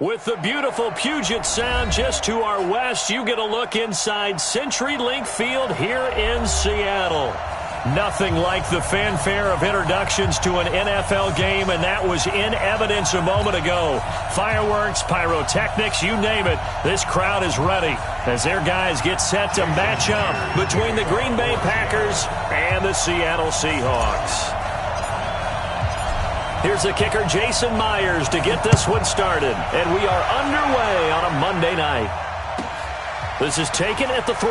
With the beautiful Puget Sound just to our west, you get a look inside CenturyLink Field here in Seattle. Nothing like the fanfare of introductions to an NFL game, and that was in evidence a moment ago. Fireworks, pyrotechnics, you name it. This crowd is ready as their guys get set to match up between the Green Bay Packers and the Seattle Seahawks. Here's the kicker, Jason Myers, to get this one started. And we are underway on a Monday night. This is taken at the 3.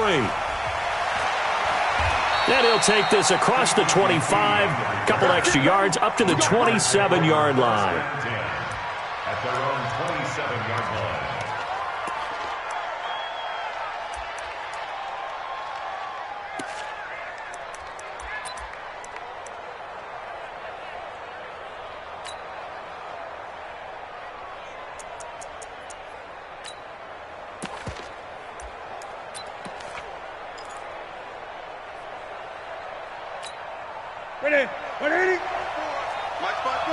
And he'll take this across the 25. Couple extra yards up to the 27-yard line. At their own 27-yard line. Ready? 180. Mike 5-4.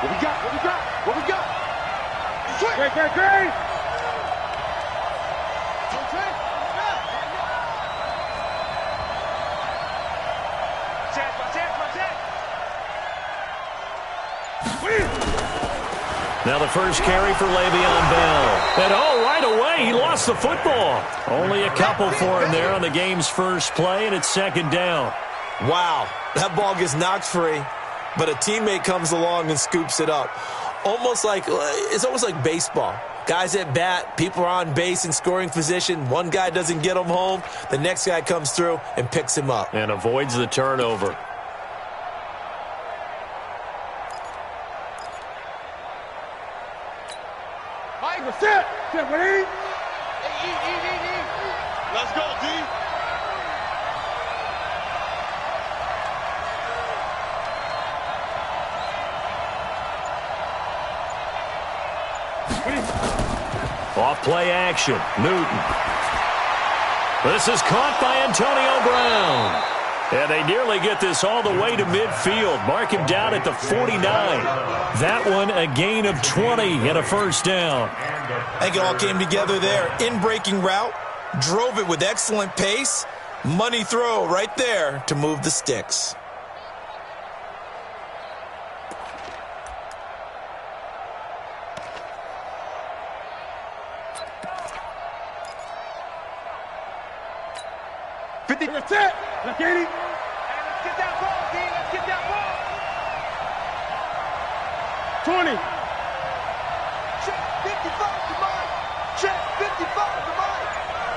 What we got? What we got? What we got? Great. Now the first carry for Le'Veon Bell. And right away, he lost the football. Only a couple for him there on the game's first play, and it's second down. Wow, that ball gets knocked free, but a teammate comes along and scoops it up. It's almost like baseball. Guys at bat, people are on base in scoring position. One guy doesn't get him home. The next guy comes through and picks him up. And avoids the turnover. Mike, sit. 180. Let's go, D. Off play action. Newton. This is caught by Antonio Brown. And they nearly get this all the way to midfield. Mark him down at the 49. That one a gain of 20 and a first down. I think it all came together there. In-breaking route. Drove it with excellent pace. Money throw right there to move the sticks. That's it. Let's get it. Let's get that ball, D. Let's get that ball. 20. Check 55 to Mike. Check 55 to Mike.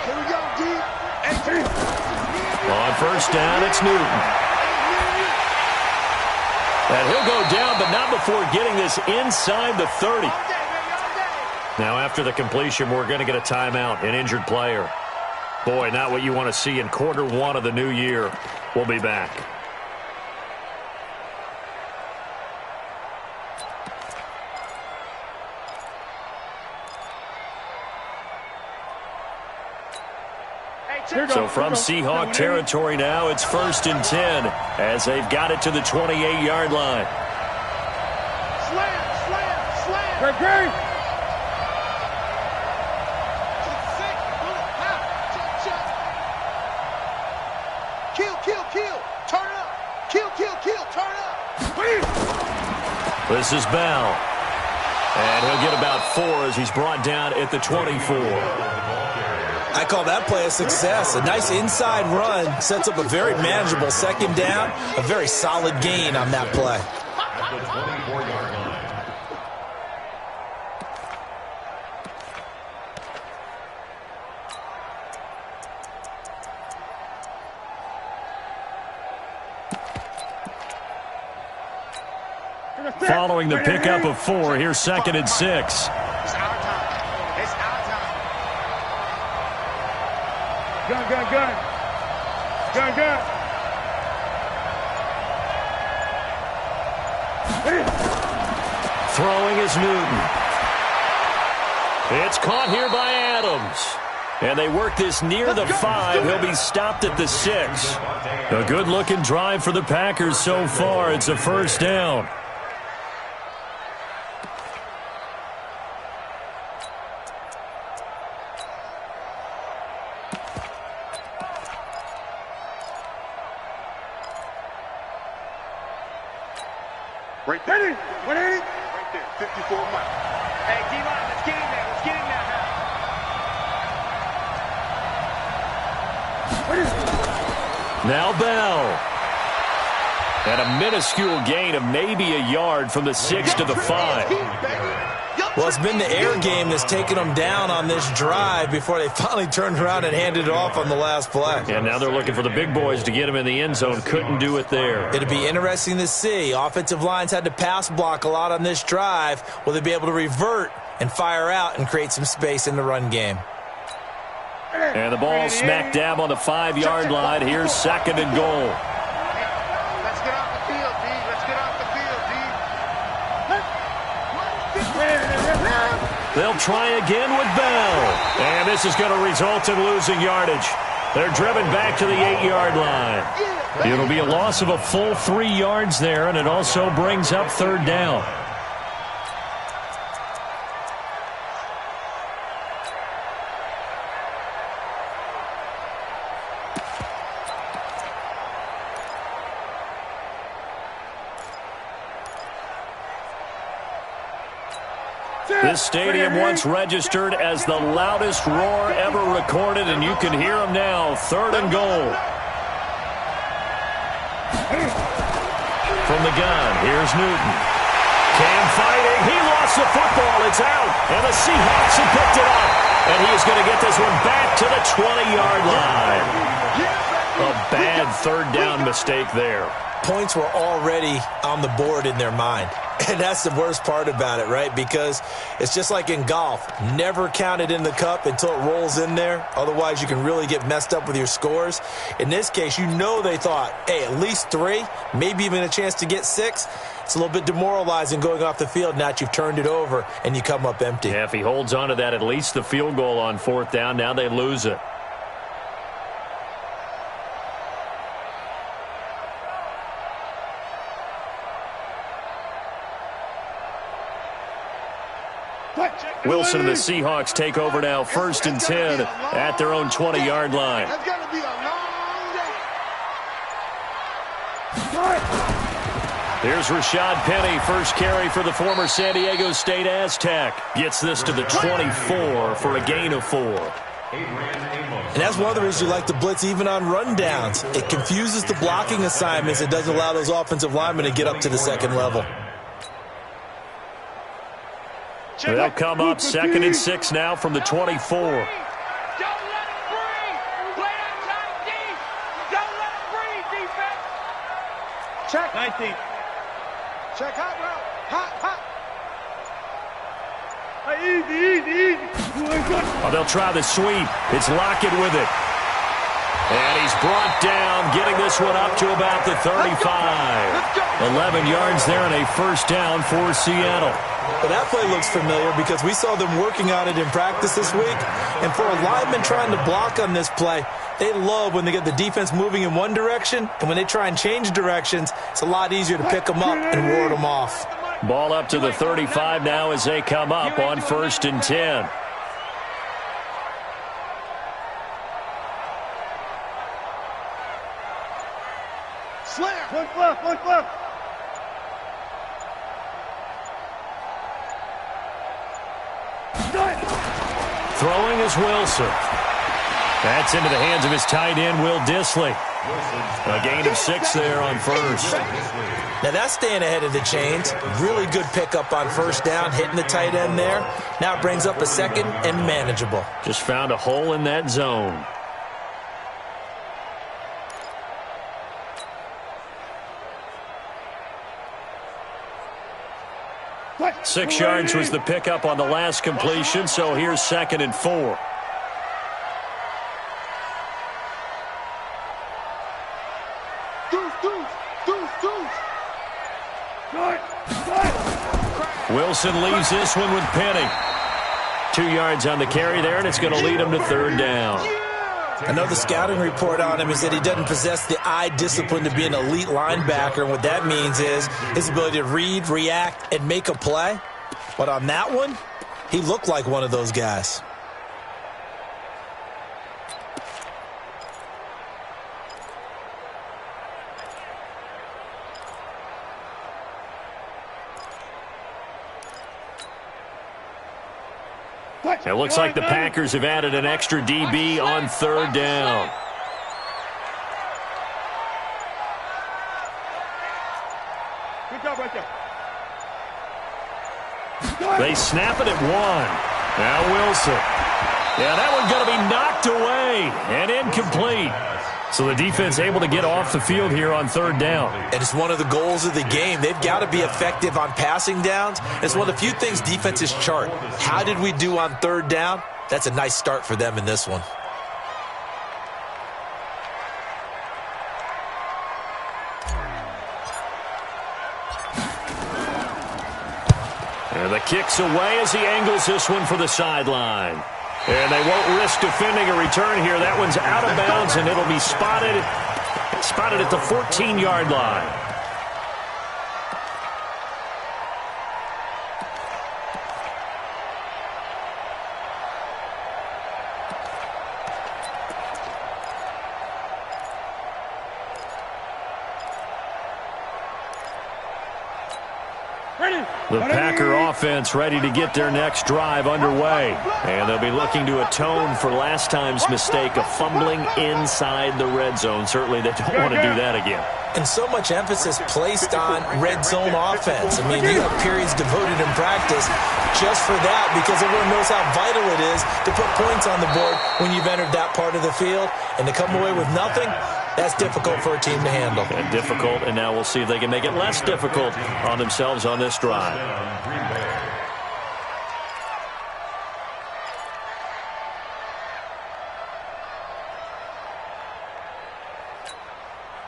Here we go, D. On first down, it's Newton. And he'll go down, but not before getting this inside the 30. Now, after the completion, we're going to get a timeout, an injured player. Boy, not what you want to see in quarter one of the new year. We'll be back. So from Seahawk territory now, it's 1st and 10 as they've got it to the 28-yard line. Slam. Great. Kill. Turn it up. Kill. Turn it up. This is Bell. And he'll get about 4 as he's brought down at the 24. I call that play a success. A nice inside run sets up a very manageable second down. A very solid gain on that play. At the 24-yard line. Following the pickup of 4, here's 2nd and 6. It's our time. Gun. Throwing is Newton. It's caught here by Adams. And they work this near the 5. He'll be stopped at the 6. A good-looking drive for the Packers so far. It's a first down. Right there. 180. Right there. 54 miles. Hey, D-line, let's get in there. Let's get in there now. Now Bell. And a minuscule gain of maybe a yard from the 6 to the 5. Well, it's been the air game that's taken them down on this drive before they finally turned around and handed it off on the last play. And now they're looking for the big boys to get him in the end zone. Couldn't do it there. It'll be interesting to see. Offensive lines had to pass block a lot on this drive. Will they be able to revert and fire out and create some space in the run game? And the ball smack dab on the 5-yard line. Here's 2nd and goal. Let's get off the field, D. Let's get off the field, D. They'll try again with Bell. And this is going to result in losing yardage. They're driven back to the 8-yard line. It'll be a loss of a full 3 yards there, and it also brings up 3rd down. This stadium once registered as the loudest roar ever recorded, and you can hear them now. 3rd and goal. From the gun, here's Newton. Cam fighting. He lost the football. It's out. And the Seahawks have picked it up. And he is going to get this one back to the 20-yard line. A bad 3rd down mistake there. Points were already on the board in their mind. And that's the worst part about it, right? Because it's just like in golf. Never count it in the cup until it rolls in there. Otherwise, you can really get messed up with your scores. In this case, you know they thought, hey, at least 3, maybe even a chance to get 6. It's a little bit demoralizing going off the field. Now that you've turned it over and you come up empty. Yeah, if he holds on to that, at least the field goal on 4th down. Now they lose it. Wilson and the Seahawks take over now. 1st and 10 at their own 20-yard line. That's got to be a long day. Here's Rashad Penny. First carry for the former San Diego State Aztec. Gets this to the 24 for a gain of 4. And that's one of the reasons you like to blitz even on rundowns. It confuses the blocking assignments. It doesn't allow those offensive linemen to get up to the 2nd level. They'll come up 2nd and 6 now from the 24. Don't let him breathe. Play that tight D. Don't let him breathe, defense. Check. 19. Check hot route. Hot. Easy. Oh, they'll try the sweep. It's Lockett with it. And he's brought down, getting this one up to about the 35. 11 yards there and a 1st down for Seattle. But that play looks familiar because we saw them working on it in practice this week. And for a lineman trying to block on this play, they love when they get the defense moving in one direction. And when they try and change directions, it's a lot easier to pick them up and ward them off. Ball up to the 35 now as they come up on 1st and 10. Slam. Look left. Throwing is Wilson. That's into the hands of his tight end, Will Dissly. A gain of 6 there on 1st. Now that's staying ahead of the chains. Really good pickup on 1st down, hitting the tight end there. Now it brings up a 2nd and manageable. Just found a hole in that zone. What? 6 yards was the pickup on the last completion, so here's 2nd and 4. Wilson leaves this one with Penny. 2 yards on the carry there, and it's going to lead him to 3rd down. Another scouting report on him is that he doesn't possess the eye discipline to be an elite linebacker. And what that means is his ability to read, react, and make a play. But on that one, he looked like one of those guys. It looks like the Packers have added an extra DB on third down. Good job right there. They snap it at one. Now Wilson. Yeah, that one's going to be knocked away and incomplete. So the defense able to get off the field here on third down. And it's one of the goals of the game. They've got to be effective on passing downs. It's one of the few things defenses chart. How did we do on third down? That's a nice start for them in this one. And the kick's away as he angles this one for the sideline. And they won't risk defending a return here. That one's out of bounds, and it'll be spotted at the 14-yard line. The Packer offense ready to get their next drive underway. And they'll be looking to atone for last time's mistake of fumbling inside the red zone. Certainly they don't want to do that again. And so much emphasis placed on red zone offense. I mean, you have periods devoted in practice just for that because everyone knows how vital it is to put points on the board when you've entered that part of the field. And to come away with nothing, that's difficult for a team to handle. And difficult, and now we'll see if they can make it less difficult on themselves on this drive.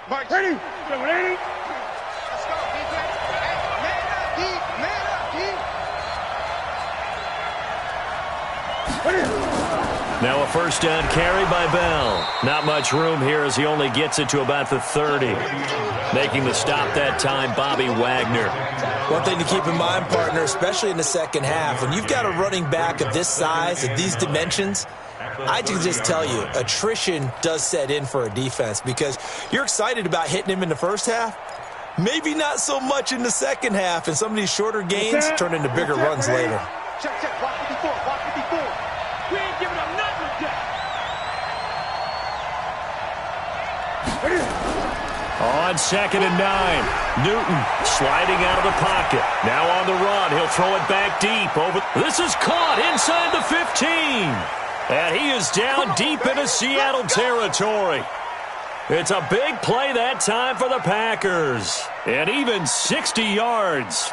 Mike, ready? Ready? Let's go, defense. Man up, deep. Man up, deep. Ready? Now a first down carry by Bell. Not much room here as he only gets it to about the 30. Making the stop that time, Bobby Wagner. One thing to keep in mind, partner, especially in the second half, when you've got a running back of this size, of these dimensions, I can just tell you, attrition does set in for a defense because you're excited about hitting him in the first half. Maybe not so much in the second half, and some of these shorter gains turn into bigger runs later. Check, check. Watch 54. Watch 54. We ain't giving up nothing today. On 2nd and 9, Newton sliding out of the pocket. Now on the run, he'll throw it back deep. This is caught inside the 15. And he is down deep into Seattle territory. It's a big play that time for the Packers. And even 60 yards.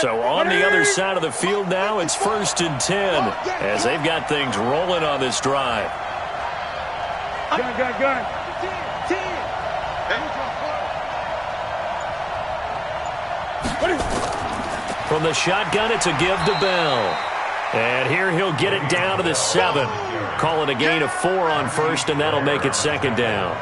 So on the other side of the field now, it's 1st and 10 as they've got things rolling on this drive. Gun. From the shotgun, it's a give to Bell. And here he'll get it down to the 7. Call it a gain of 4 on first, and that'll make it 2nd down.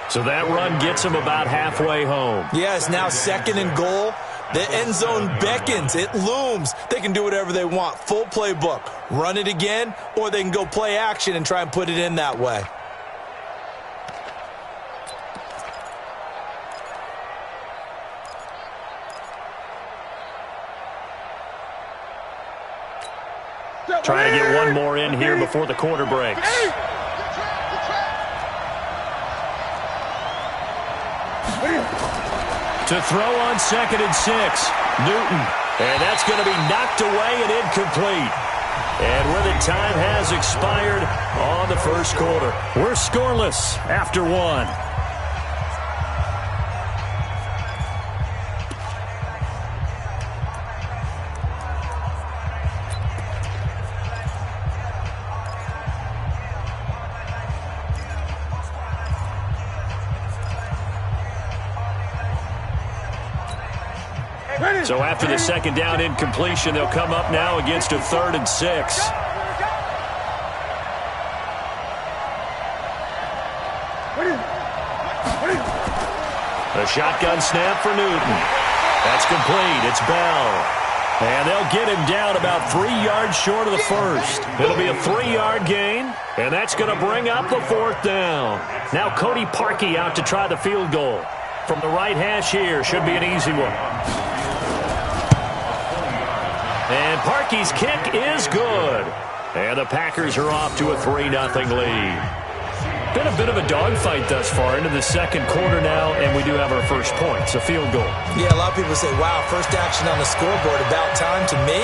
So that run gets him about halfway home. Yeah, it's now 2nd and goal. The end zone beckons. It looms. They can do whatever they want. Full playbook. Run it again, or they can go play action and try and put it in that way. Trying to get one more in here before the quarter breaks. To throw on 2nd and 6, Newton. And that's going to be knocked away and incomplete. And where the time has expired on the first quarter. We're scoreless after 1. So after the 2nd down incompletion, they'll come up now against a 3rd and 6. A shotgun snap for Newton. That's complete. It's Bell. And they'll get him down about 3 yards short of the first. It'll be a 3-yard gain, and that's going to bring up the 4th down. Now Cody Parkey out to try the field goal. From the right hash here, should be an easy one. And Parkey's kick is good. And the Packers are off to a 3-0 lead. Been a bit of a dogfight thus far into the second quarter now, and we do have our first points, a field goal. Yeah, a lot of people say, wow, first action on the scoreboard, about time. To me,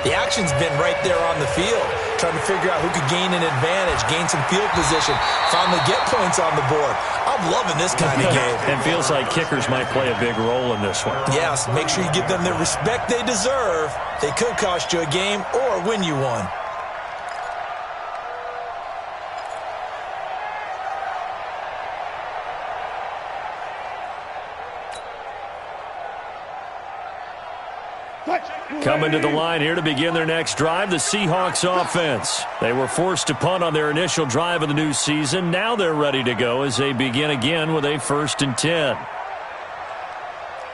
the action's been right there on the field, trying to figure out who could gain an advantage, gain some field position, finally get points on the board. I'm loving this kind of game. And feels like kickers might play a big role in this one. Yes, make sure you give them the respect they deserve. They could cost you a game or win you one. Coming to the line here to begin their next drive, the Seahawks offense. They were forced to punt on their initial drive of the new season. Now they're ready to go as they begin again with a 1st and 10.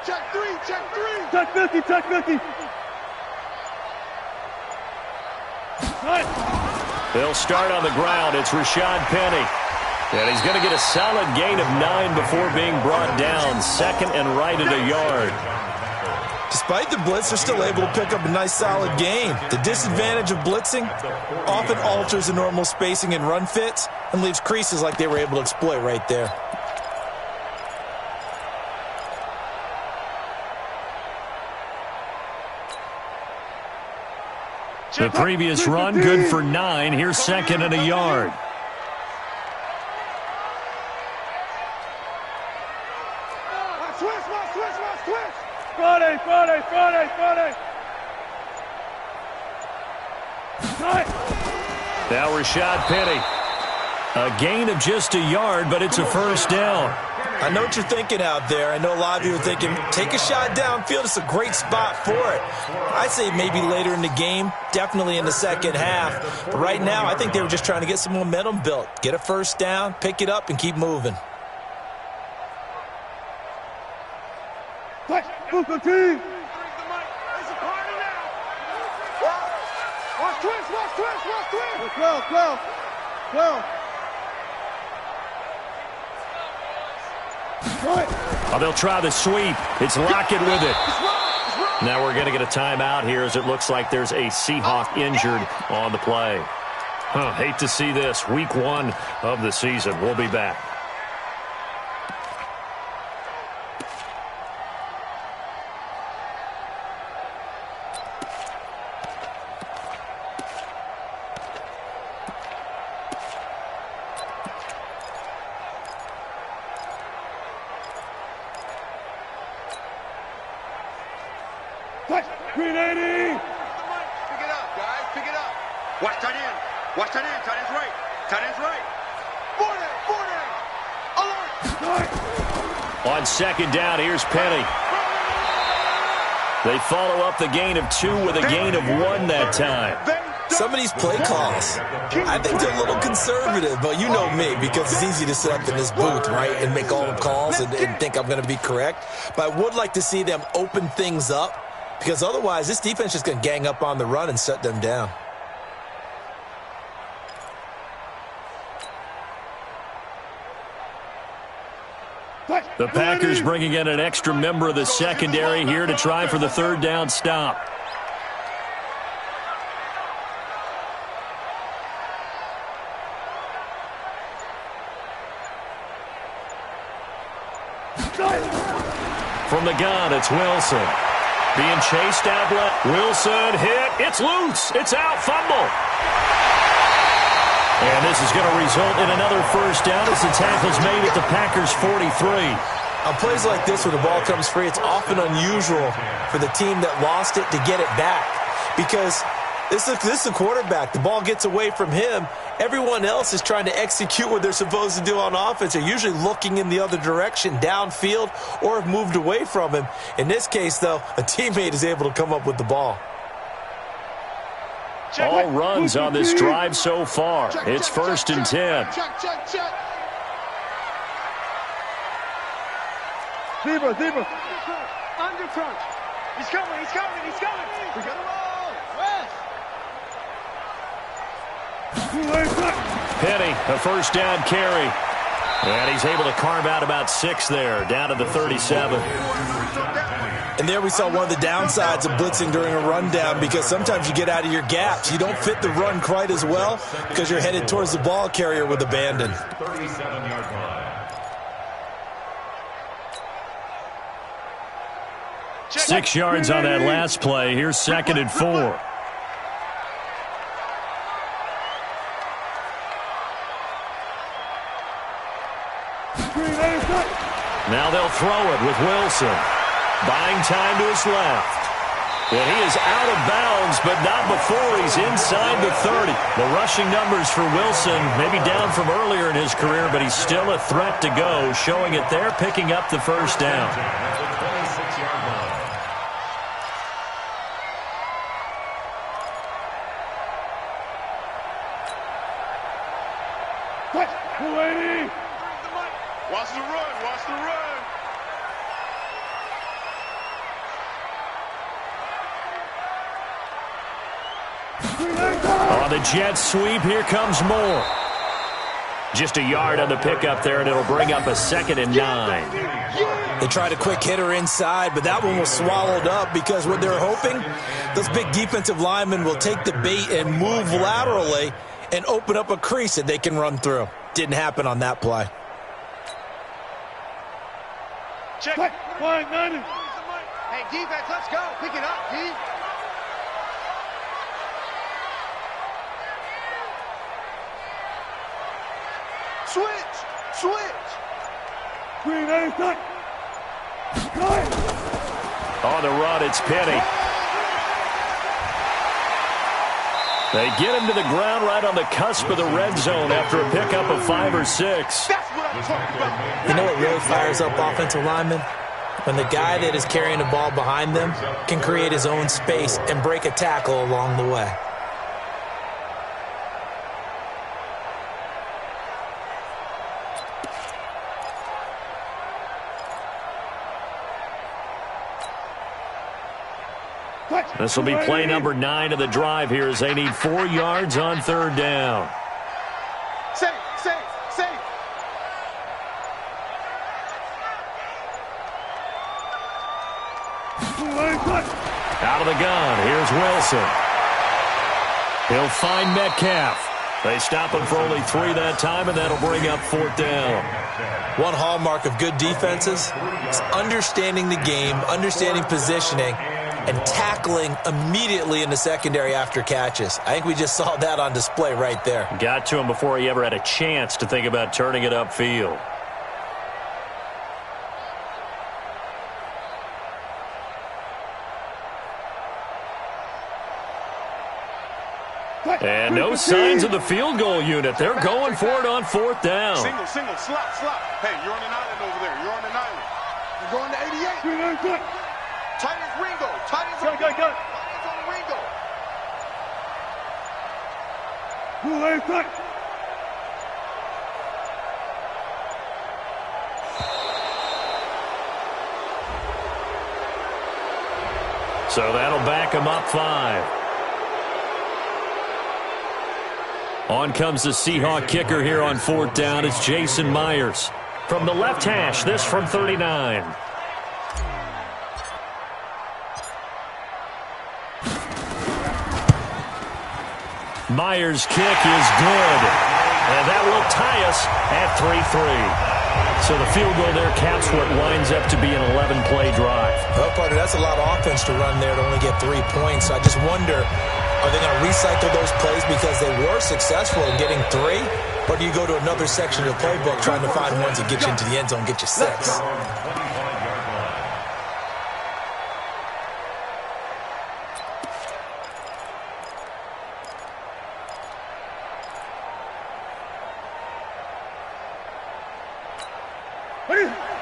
Check 3, check 3. Check 50, check 50. They'll start on the ground. It's Rashad Penny. And he's going to get a solid gain of 9 before being brought down. 2nd and right at a yard. Despite the blitz, they're still able to pick up a nice, solid gain. The disadvantage of blitzing often alters the normal spacing and run fits and leaves creases like they were able to exploit right there. The previous run, good for 9. Here's 2nd and a yard. Switch. Friday. Now Rashad Penny. A gain of just a yard, but it's a 1st down. I know what you're thinking out there. I know a lot of you are thinking, take a shot downfield. It's a great spot for it. I'd say maybe later in the game, definitely in the second half. But right now, I think they were just trying to get some momentum built. Get a 1st down, pick it up, and keep moving. Watch twist. Oh, they'll try the sweep. It's Lockett with it. Now we're going to get a timeout here as it looks like there's a Seahawk injured on the play. Hate to see this. Week 1 of the season. We'll be back. Green 80. Pick it up, guys. Pick it up. Watch tight end. Watch tight end. Tight end's right. Tight end's right. 40. Alert. On 2nd down, here's Penny. They follow up the gain of 2 with a gain of 1 that time. Some of these play calls, I think they're a little conservative, but you know me, because it's easy to sit up in this booth, right, and make all the calls and think I'm going to be correct. But I would like to see them open things up, because otherwise this defense is going to gang up on the run and shut them down. The Packers bringing in an extra member of the secondary here to try for the 3rd down stop. From the gun, it's Wilson. Being chased out left. Wilson hit. It's loose. It's out. Fumble. And this is going to result in another 1st down as the tackle's made at the Packers' 43. On plays like this where the ball comes free, it's often unusual for the team that lost it to get it back. Because this is the quarterback. The ball gets away from him. Everyone else is trying to execute what they're supposed to do on offense. They're usually looking in the other direction, downfield, or have moved away from him. In this case, though, a teammate is able to come up with the ball. All runs on this drive so far. It's 1st and 10. Check. Zebra. Under crunch. He's coming. He's coming. He's coming. We got to roll. West. Penny, a first down carry. And he's able to carve out about 6 there, down to the 37. And there we saw one of the downsides of blitzing during a rundown, because sometimes you get out of your gaps. You don't fit the run quite as well because you're headed towards the ball carrier with abandon. 37-yard line. 6 yards on that last play. Here's 2nd and 4. Now they'll throw it with Wilson. Buying time to his left. And he is out of bounds, but not before he's inside the 30. The rushing numbers for Wilson, maybe down from earlier in his career, but he's still a threat to go, showing it there, picking up the first down. At the 26-yard line. Watch the run. Watch the run. On the jet sweep, here comes Moore. Just a yard on the pickup there, and it'll bring up a 2nd and 9. They tried a quick hitter inside, but that one was swallowed up because what they're hoping, those big defensive linemen will take the bait and move laterally and open up a crease that they can run through. Didn't happen on that play. Check. Fine, 90. Hey, defense, let's go. Pick it up, D. Switch. Green, 80. On the run, it's Penny. They get him to the ground right on the cusp of the red zone after a pickup of 5 or 6. That's what I'm talking about. You know what really fires up offensive linemen? When the guy that is carrying the ball behind them can create his own space and break a tackle along the way. This will be play number 9 of the drive here as they need 4 yards on 3rd down. Safe. Out of the gun, here's Wilson. He'll find Metcalf. They stop him for only 3 that time, and that'll bring up 4th down. One hallmark of good defenses is understanding the game, understanding positioning, and tackling immediately in the secondary after catches. I think we just saw that on display right there. Got to him before he ever had a chance to think about turning it upfield. And no signs of the field goal unit. They're going for it on 4th down. Single, slot. Hey, you're on an island over there. You're on an island. You're going to 88. Tight as Ringo. Go. It's on Ringo. So that'll back him up 5. On comes the Seahawk kicker here on 4th down. It's Jason Myers. From the left hash, this from 39. Myers' kick is good. And that will tie us at 3-3. So the field goal there caps what winds up to be an 11-play drive. Well, partner, that's a lot of offense to run there to only get 3 points. So I just wonder, are they going to recycle those plays because they were successful in getting 3? Or do you go to another section of the playbook trying to find ones that get you into the end zone and get you 6?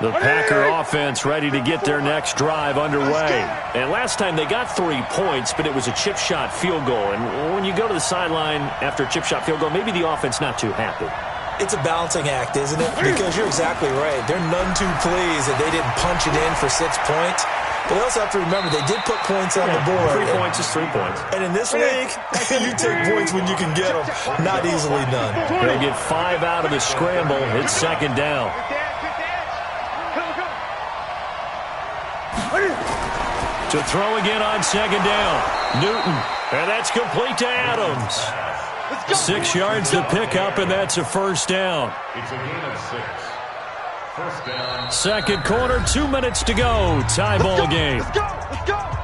The Packer offense ready to get their next drive underway. And last time they got 3 points, but it was a chip shot field goal. And when you go to the sideline after a chip shot field goal, maybe the offense not too happy. It's a balancing act, isn't it? Because you're exactly right. They're none too pleased that they didn't punch it in for 6 points. But they also have to remember they did put points on the board. 3 points is 3 points. And in this league, you take points when you can get them. Not easily done. They'll get 5 out of the scramble. It's second down. To throw again on second down. Newton. And that's complete to Adams. 6 yards to pick up, and that's a first down. It's a gain of 6. First down. Second quarter, 2 minutes to go. Tie ball game. Let's go. Let's go.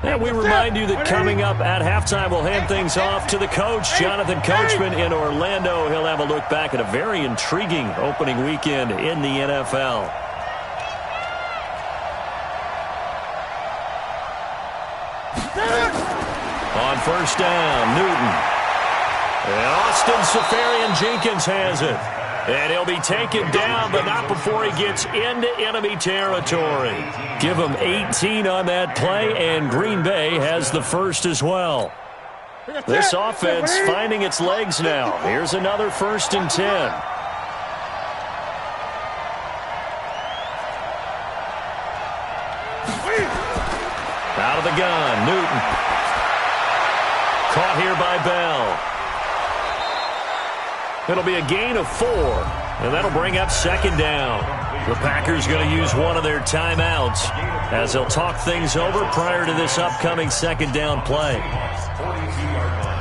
And we remind you that coming up at halftime, we'll hand things off to the coach, Jonathan Coachman in Orlando. He'll have a look back at a very intriguing opening weekend in the NFL. On first down, Newton. And Austin Safarian-Jenkins has it. And he'll be taken down, but not before he gets into enemy territory. Give him 18 on that play, and Green Bay has the first as well. This offense finding its legs now. Here's another 1st and 10. Out of the gun, Newton. Caught here by Bell. It'll be a gain of 4, and that'll bring up second down. The Packers going to use one of their timeouts as they'll talk things over prior to this upcoming second down play. 42-yard line.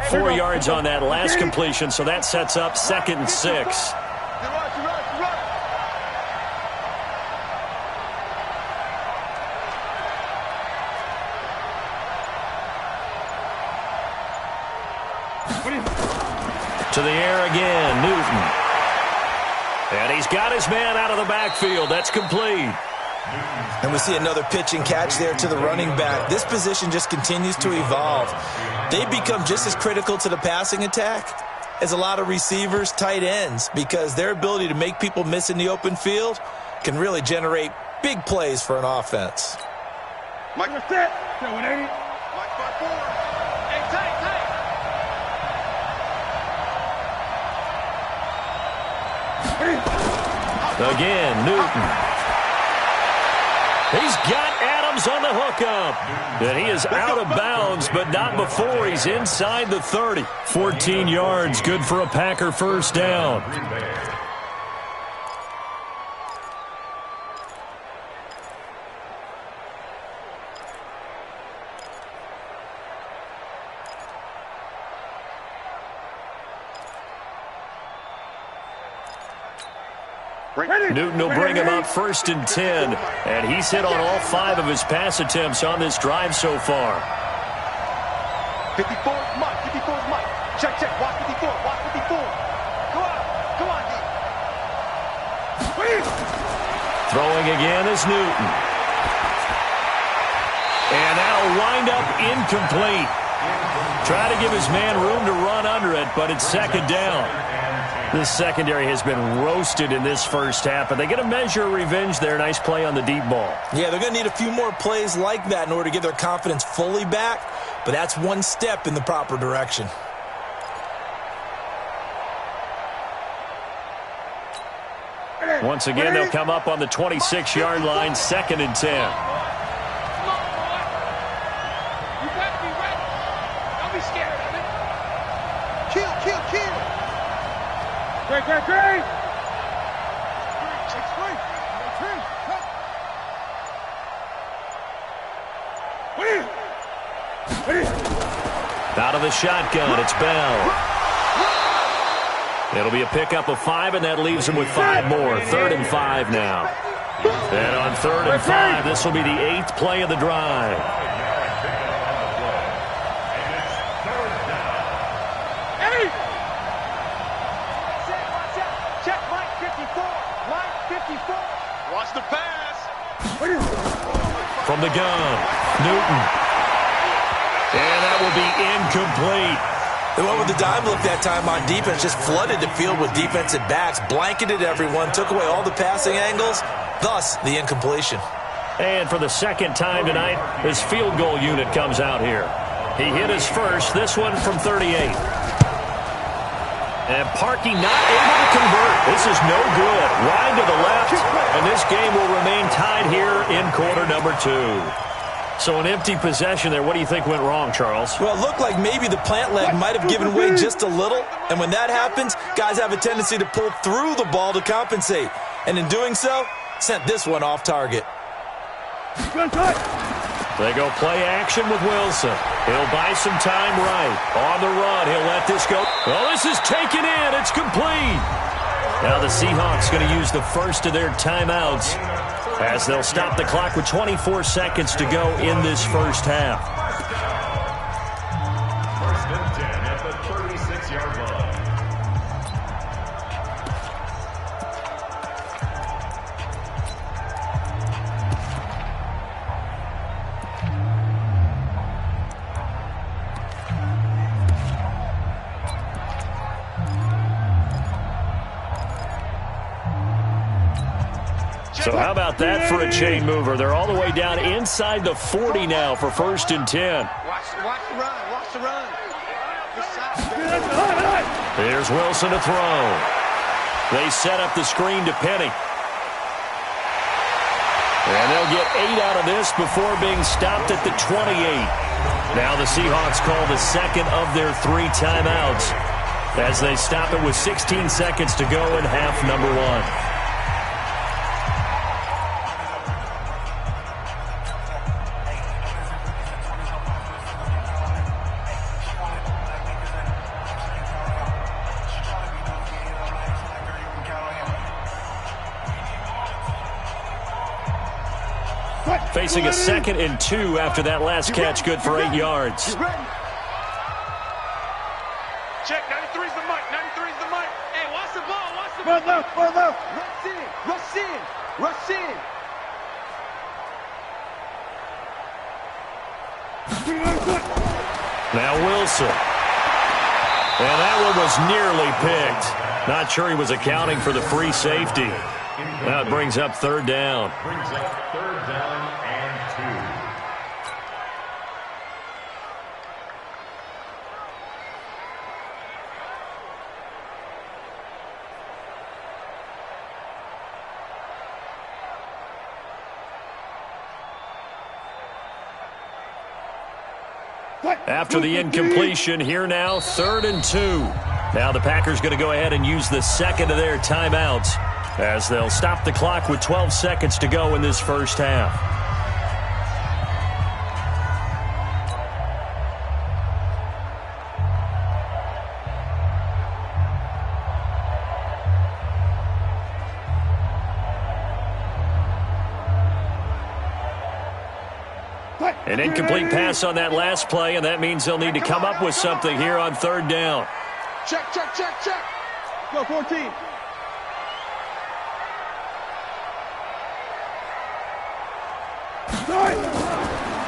4 yards on that last completion, so that sets up 2nd and 6. To the air again, Newton. And he's got his man out of the backfield. That's complete. And we see another pitch and catch there to the running back. This position just continues to evolve. They become just as critical to the passing attack as a lot of receivers, tight ends, because their ability to make people miss in the open field can really generate big plays for an offense. Mike, what's that? Mike, 5-4. Hey, tight. Again, Newton. He's got Adams on the hookup. And he is out of bounds, but not before he's inside the 30. 14 yards, good for a Packer first down. Newton will bring him up 1st and 10, and he's hit on all 5 of his pass attempts on this drive so far. 54 is Mike. 54 is Mike. Check. Watch 54. Watch 54. Go on, D. Throwing again is Newton. And that'll wind up incomplete. Try to give his man room to run under it, but it's second down. This secondary has been roasted in this first half, but they get a measure of revenge there. Nice play on the deep ball. Yeah, they're going to need a few more plays like that in order to get their confidence fully back, but that's one step in the proper direction. Once again, they'll come up on the 26-yard line, 2nd and 10. You better be ready. Don't be scared of it. Kill. Great. Out of the shotgun, it's Bell. It'll be a pickup of 5, and that leaves him with 5 more. 3rd and 5 now. And on 3rd and 5, this will be the 8th play of the drive. Check Mike 54. Mike 54. Watch the pass. From the gun, Newton. And that will be incomplete. They went with the dime look that time on defense, just flooded the field with defensive backs, blanketed everyone, took away all the passing angles, thus the incompletion. And for the second time tonight, his field goal unit comes out here. He hit his first, this one from 38. And Parkey not able to convert. This is no good. Wide to the left, and this game will remain tied here in quarter number 2. So an empty possession there. What do you think went wrong, Charles? Well, it looked like maybe the plant leg might have given way just a little. And when that happens, guys have a tendency to pull through the ball to compensate. And in doing so, sent this one off target. They go play action with Wilson. He'll buy some time right. On the run, he'll let this go. Oh, this is taken in. It's complete. Now the Seahawks going to use the first of their timeouts as they'll stop the clock with 24 seconds to go in this first half. 1st and 10 at the 36-yard line. So how about that for a chain mover? They're all the way down inside the 40 now for 1st and 10. Watch the run. Watch the run. Here's Wilson to throw. They set up the screen to Penny. And they'll get 8 out of this before being stopped at the 28. Now the Seahawks call the second of their 3 timeouts as they stop it with 16 seconds to go in half number 1. Facing a 2nd and 2 after that last catch, good for 8 yards. Check, 93's the mic, 93's the mic. Hey, watch the ball, watch the Run ball. left, run left. Rush in. Rush in. Rush in. Now Wilson. And that one was nearly picked. Not sure he was accounting for the free safety. Now it brings up 3rd down. Brings up 3rd down and 2. After the incompletion, here now, 3rd and 2. Now the Packers going to go ahead and use the second of their timeouts as they'll stop the clock with 12 seconds to go in this first half. An incomplete pass on that last play, and that means they'll need to come up with something here on 3rd down. Check. Go 14.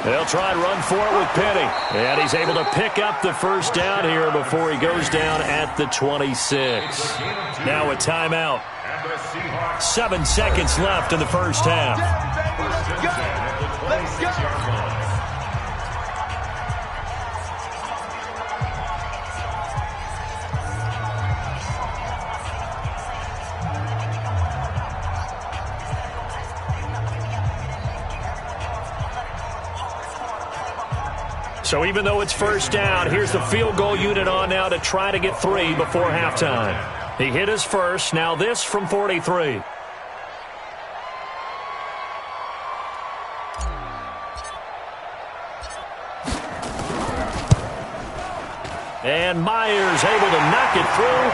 They'll try and run for it with Penny. And he's able to pick up the first down here before he goes down at the 26. Now a timeout. 7 seconds left in the first half. Let's go. So even though it's first down, here's the field goal unit on now to try to get 3 before halftime. He hit his first. Now this from 43. And Myers able to knock it through.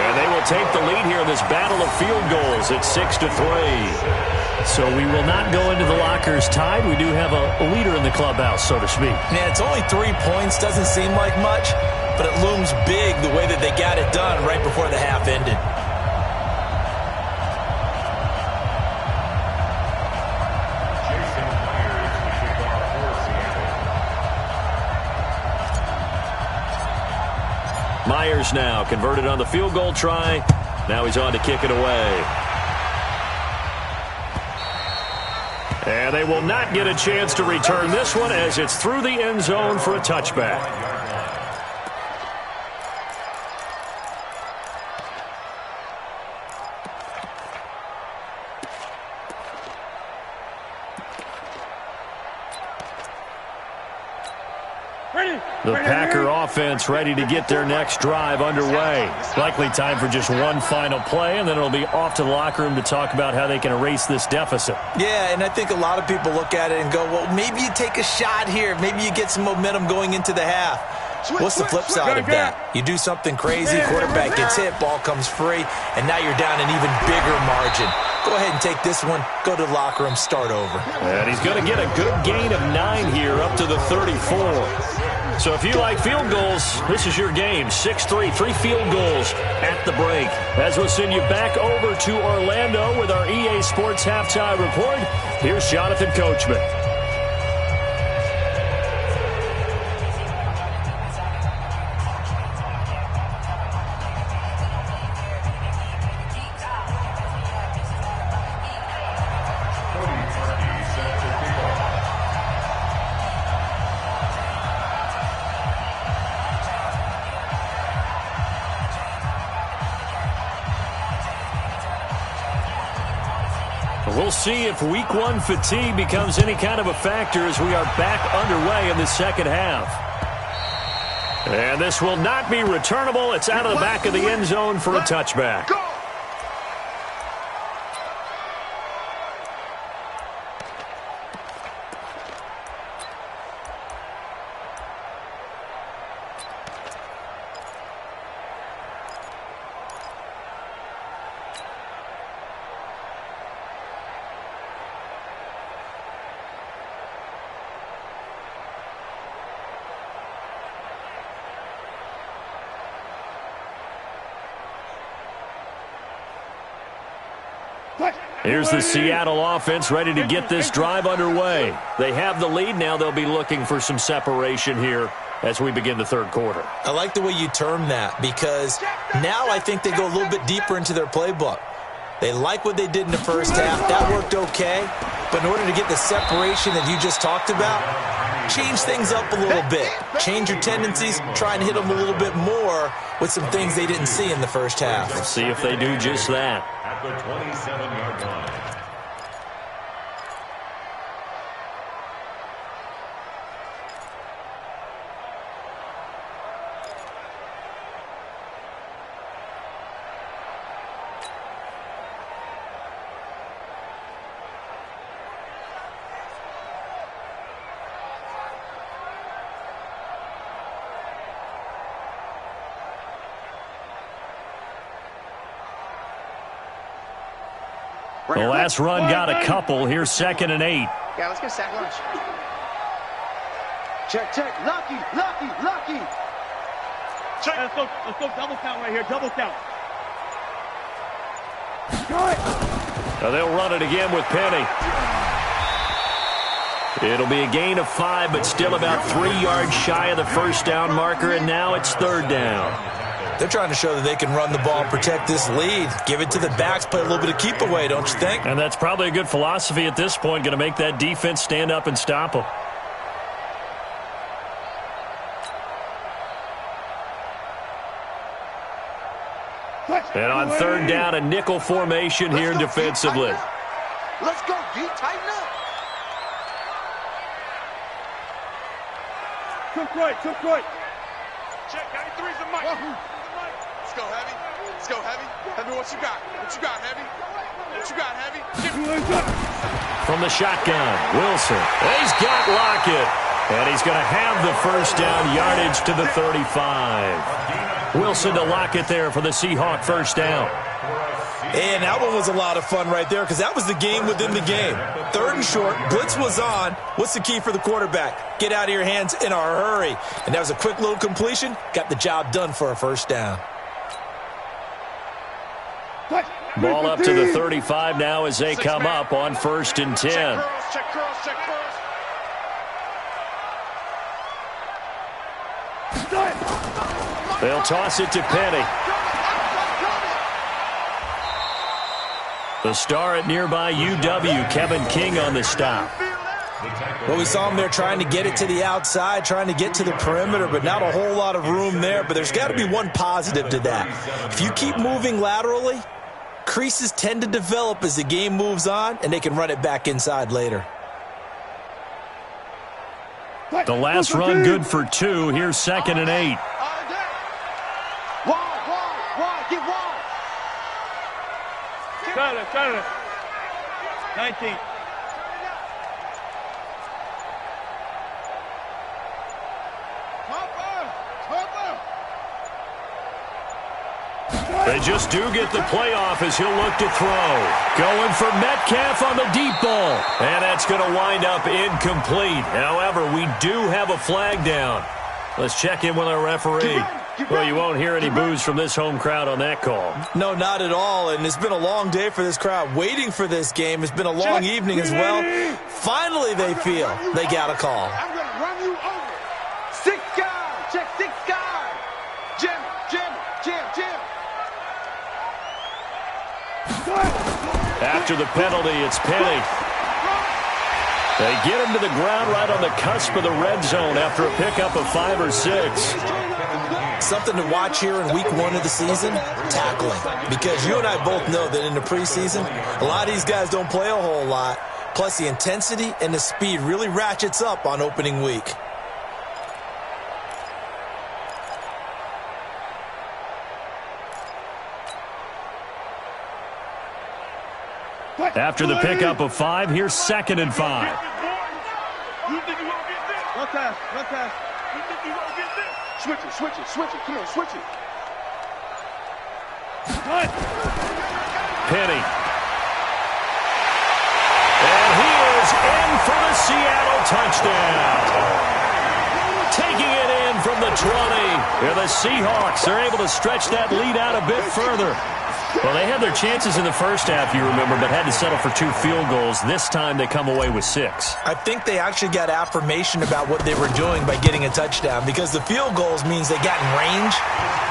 And they will take the lead here in this battle of field goals at 6-3. So we will not go into the lockers tied. We do have a leader in the clubhouse, so to speak. Yeah, it's only 3 points. Doesn't seem like much, but it looms big the way that they got it done right before the half ended. Myers now converted on the field goal try. Now he's on to kick it away. And they will not get a chance to return this one as it's through the end zone for a touchback. The Packer offense ready to get their next drive underway. Likely time for just one final play, and then it'll be off to the locker room to talk about how they can erase this deficit. Yeah, and I think a lot of people look at it and go, well, maybe you take a shot here. Maybe you get some momentum going into the half. What's the flip side of that? You do something crazy, quarterback gets hit, ball comes free, and now you're down an even bigger margin. Go ahead and take this one, go to the locker room, start over. And he's going to get a good gain of 9 here up to the 34. So if you like field goals, this is your game. 6-3, 3 field goals at the break. As we'll send you back over to Orlando with our EA Sports Halftime Report, here's Jonathan Coachman. We'll see if week 1 fatigue becomes any kind of a factor as we are back underway in the second half. And this will not be returnable. It's out of the back of the end zone for a touchback. Here's the Seattle offense ready to get this drive underway. They have the lead. Now they'll be looking for some separation here as we begin the third quarter. I like the way you term that because now I think they go a little bit deeper into their playbook. They like what they did in the first half. That worked okay. But in order to get the separation that you just talked about, change things up a little bit. Change your tendencies. Try and hit them a little bit more with some things they didn't see in the first half. Let's see if they do just that. At the 27-yard line. The last run got a couple. Here's 2nd and 8. Yeah, let's get sack lunch. Check, check. Lucky, lucky, lucky. Check. Let's go double count right here. Double count. Now they'll run it again with Penny. It'll be a gain of 5, but still about 3 yards shy of the first down marker, and now it's 3rd down. They're trying to show that they can run the ball and protect this lead. Give it to the backs, play a little bit of keep away, don't you think? And that's probably a good philosophy at this point, going to make that defense stand up and stop them. And on 3rd down, a nickel formation here defensively. Let's go, D. Tighten up. Took right. Check, 93's the mic. Let's go, Heavy. Let's go, Heavy. Heavy, what you got? What you got, Heavy? What you got, Heavy? From the shotgun, Wilson. He's got Lockett. And he's going to have the first down yardage to the 35. Wilson to Lockett there for the Seahawk first down. And that one was a lot of fun right there because that was the game within the game. 3rd and short, blitz was on. What's the key for the quarterback? Get out of your hands in a hurry. And that was a quick little completion. Got the job done for a first down. Ball up to the 35 now as they come up on 1st and 10. Check curls, check curls. They'll toss it to Penny. The star at nearby UW, Kevin King on the stop. Well, we saw him there trying to get it to the outside, trying to get to the perimeter, but not a whole lot of room there. But there's got to be one positive to that. If you keep moving laterally, creases tend to develop as the game moves on, and they can run it back inside later. The last run good for 2. Here's 2nd and 8. Wide, get wide. Cut it. 19. They just do get the playoff as he'll look to throw. Going for Metcalf on the deep ball. And that's going to wind up incomplete. However, we do have a flag down. Let's check in with our referee. Well, you won't hear any boos from this home crowd on that call. No, not at all. And it's been a long day for this crowd waiting for this game. It's been a long evening as well. Finally, they feel they got a call. I'm going to run you over. 6 guys. Check 6 guys. Jim. After the penalty, it's Penny. They get him to the ground right on the cusp of the red zone after a pickup of 5 or 6. Something to watch here in week 1 of the season, tackling. Because you and I both know that in the preseason, a lot of these guys don't play a whole lot. Plus, the intensity and the speed really ratchets up on opening week. After the pickup of 5, here's 2nd and 5. You think you won't get this? One pass. You think you won't get this? Switch it. Come on, switch it. Penny. And he is in for the Seattle touchdown. Taking it in from the 20. Here the Seahawks are able to stretch that lead out a bit further. Well, they had their chances in the first half, you remember, but had to settle for 2 field goals. This time they come away with 6. I think they actually got affirmation about what they were doing by getting a touchdown because the field goals means they got in range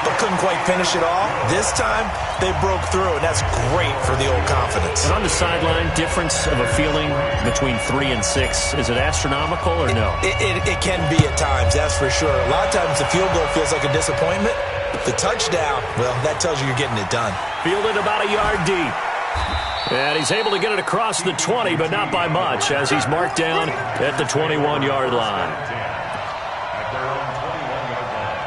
but couldn't quite finish it all. This time they broke through, and that's great for the old confidence. And on the sideline, difference of a feeling between 3 and 6, is it astronomical or no? It can be at times, that's for sure. A lot of times the field goal feels like a disappointment. The touchdown, well, that tells you you're getting it done. Fielded about a yard deep. And he's able to get it across the 20, but not by much, as he's marked down at the 21-yard line. At their own 21-yard line.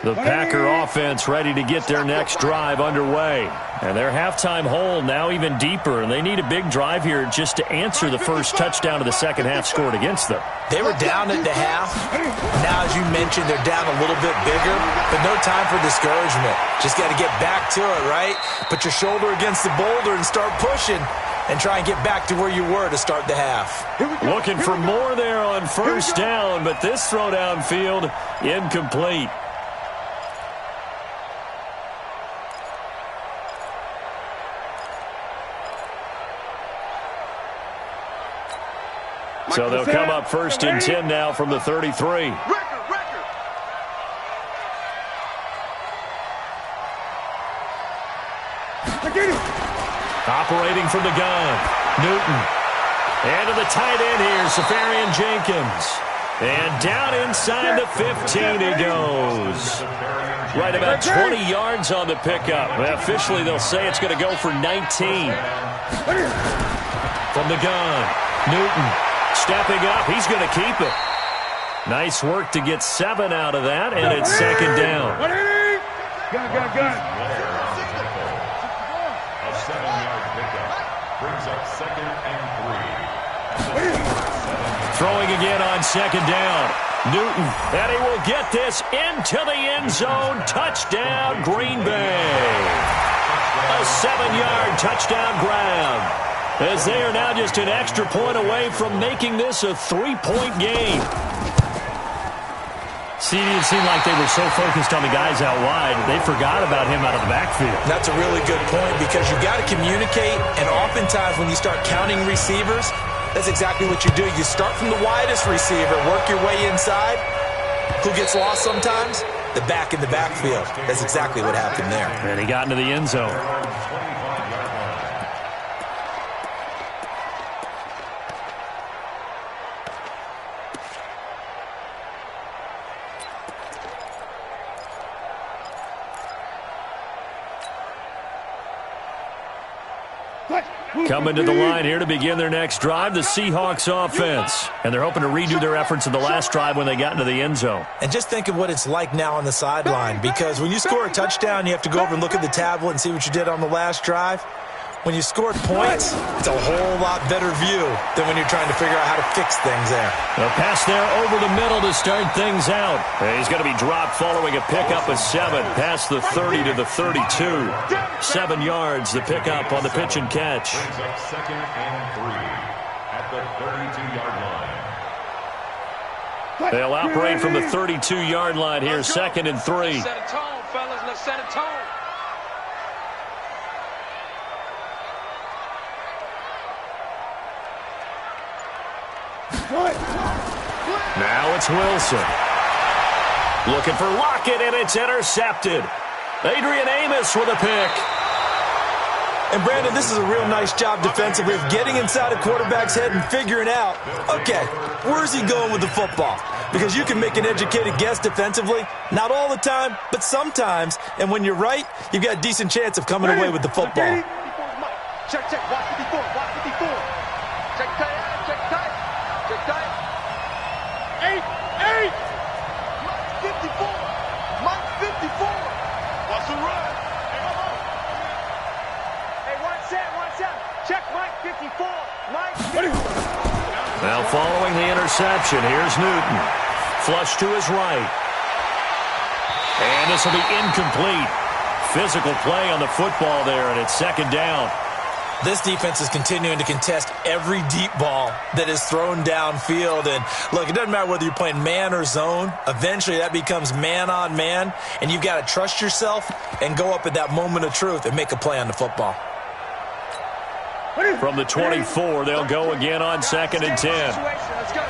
The Packer offense ready to get their next drive underway. And their halftime hole now even deeper, and they need a big drive here just to answer the first touchdown of the second half scored against them. They were down at the half. Now, as you mentioned, they're down a little bit bigger, but no time for discouragement. Just got to get back to it, right? Put your shoulder against the boulder and start pushing and try and get back to where you were to start the half. Looking for more there on first down, but this throw downfield incomplete. So they'll come up 1st and 10 now from the 33. Operating from the gun, Newton. And to the tight end here, Safarian Jenkins. And down inside the 15 he goes. Right about 20 yards on the pickup. Well, officially, they'll say it's going to go for 19. From the gun, Newton. Stepping up, he's going to keep it. Nice work to get 7 out of that, and it's 2nd down. Gun. Blair on the tackle. A 7-yard pickup brings up 2nd and 3. Throwing again on 2nd down. Newton, and he will get this into the end zone. Touchdown, Green Bay. A 7-yard touchdown grab, as they are now just an extra point away from making this a 3-point game. See, it seemed like they were so focused on the guys out wide, they forgot about him out of the backfield. That's a really good point, because you got to communicate, and oftentimes when you start counting receivers, that's exactly what you do. You start from the widest receiver, work your way inside. Who gets lost sometimes? The back in the backfield. That's exactly what happened there. And he got into the end zone. Coming to the line here to begin their next drive, the Seahawks offense. And they're hoping to redo their efforts in the last drive when they got into the end zone. And just think of what it's like now on the sideline, because when you score a touchdown, you have to go over and look at the tablet and see what you did on the last drive. When you scored points, it's a whole lot better view than when you're trying to figure out how to fix things there. A pass there over the middle to start things out. And he's going to be dropped following a pickup of 7. Past the 30 to the 32. 7 yards, the pickup on the pitch and catch. Brings up 2nd and 3 at the 32-yard line. They'll operate from the 32-yard line here, 2nd and 3. Set a tone, fellas. Let's set a tone. Now it's Wilson. Looking for Lockett, and it's intercepted. Adrian Amos with a pick. And, Brandon, this is a real nice job defensively of getting inside a quarterback's head and figuring out, okay, where's he going with the football? Because you can make an educated guess defensively, not all the time, but sometimes. And when you're right, you've got a decent chance of coming away with the football. Check, watch 54, watch 54. Check tight. 8. Mike 54. Watch the run. Hey, watch out. Check Mike 54. Mike 54. Now following the interception, here's Newton. Flush to his right. And this will be incomplete. Physical play on the football there, and it's 2nd down. This defense is continuing to contest every deep ball that is thrown downfield. And, look, it doesn't matter whether you're playing man or zone. Eventually, that becomes man-on-man, and you've got to trust yourself and go up at that moment of truth and make a play on the football. From the 24, they'll go again on 2nd and 10. Let's go.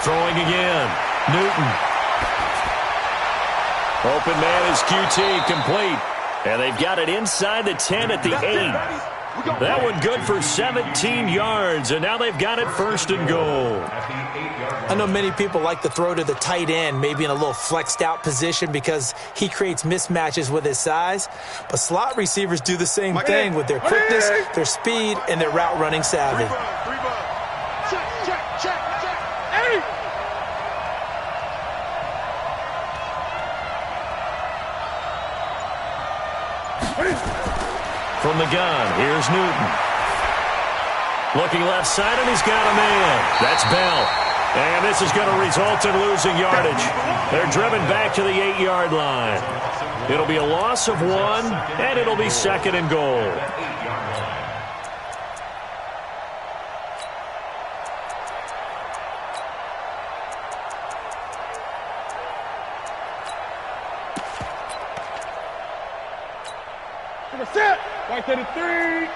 Throwing again. Newton. Open man is QT, complete. And they've got it inside the 10 at the 8. That one good for 17 yards, and now they've got it 1st and goal. I know many people like to throw to the tight end, maybe in a little flexed out position because he creates mismatches with his size. But slot receivers do the same thing with their quickness, their speed, and their route running savvy. Check. 8. From the gun, here's Newton. Looking left side, and he's got a man. That's Bell. And this is going to result in losing yardage. They're driven back to the 8-yard line. It'll be a loss of 1, and it'll be 2nd and goal. Set. Right to the 3.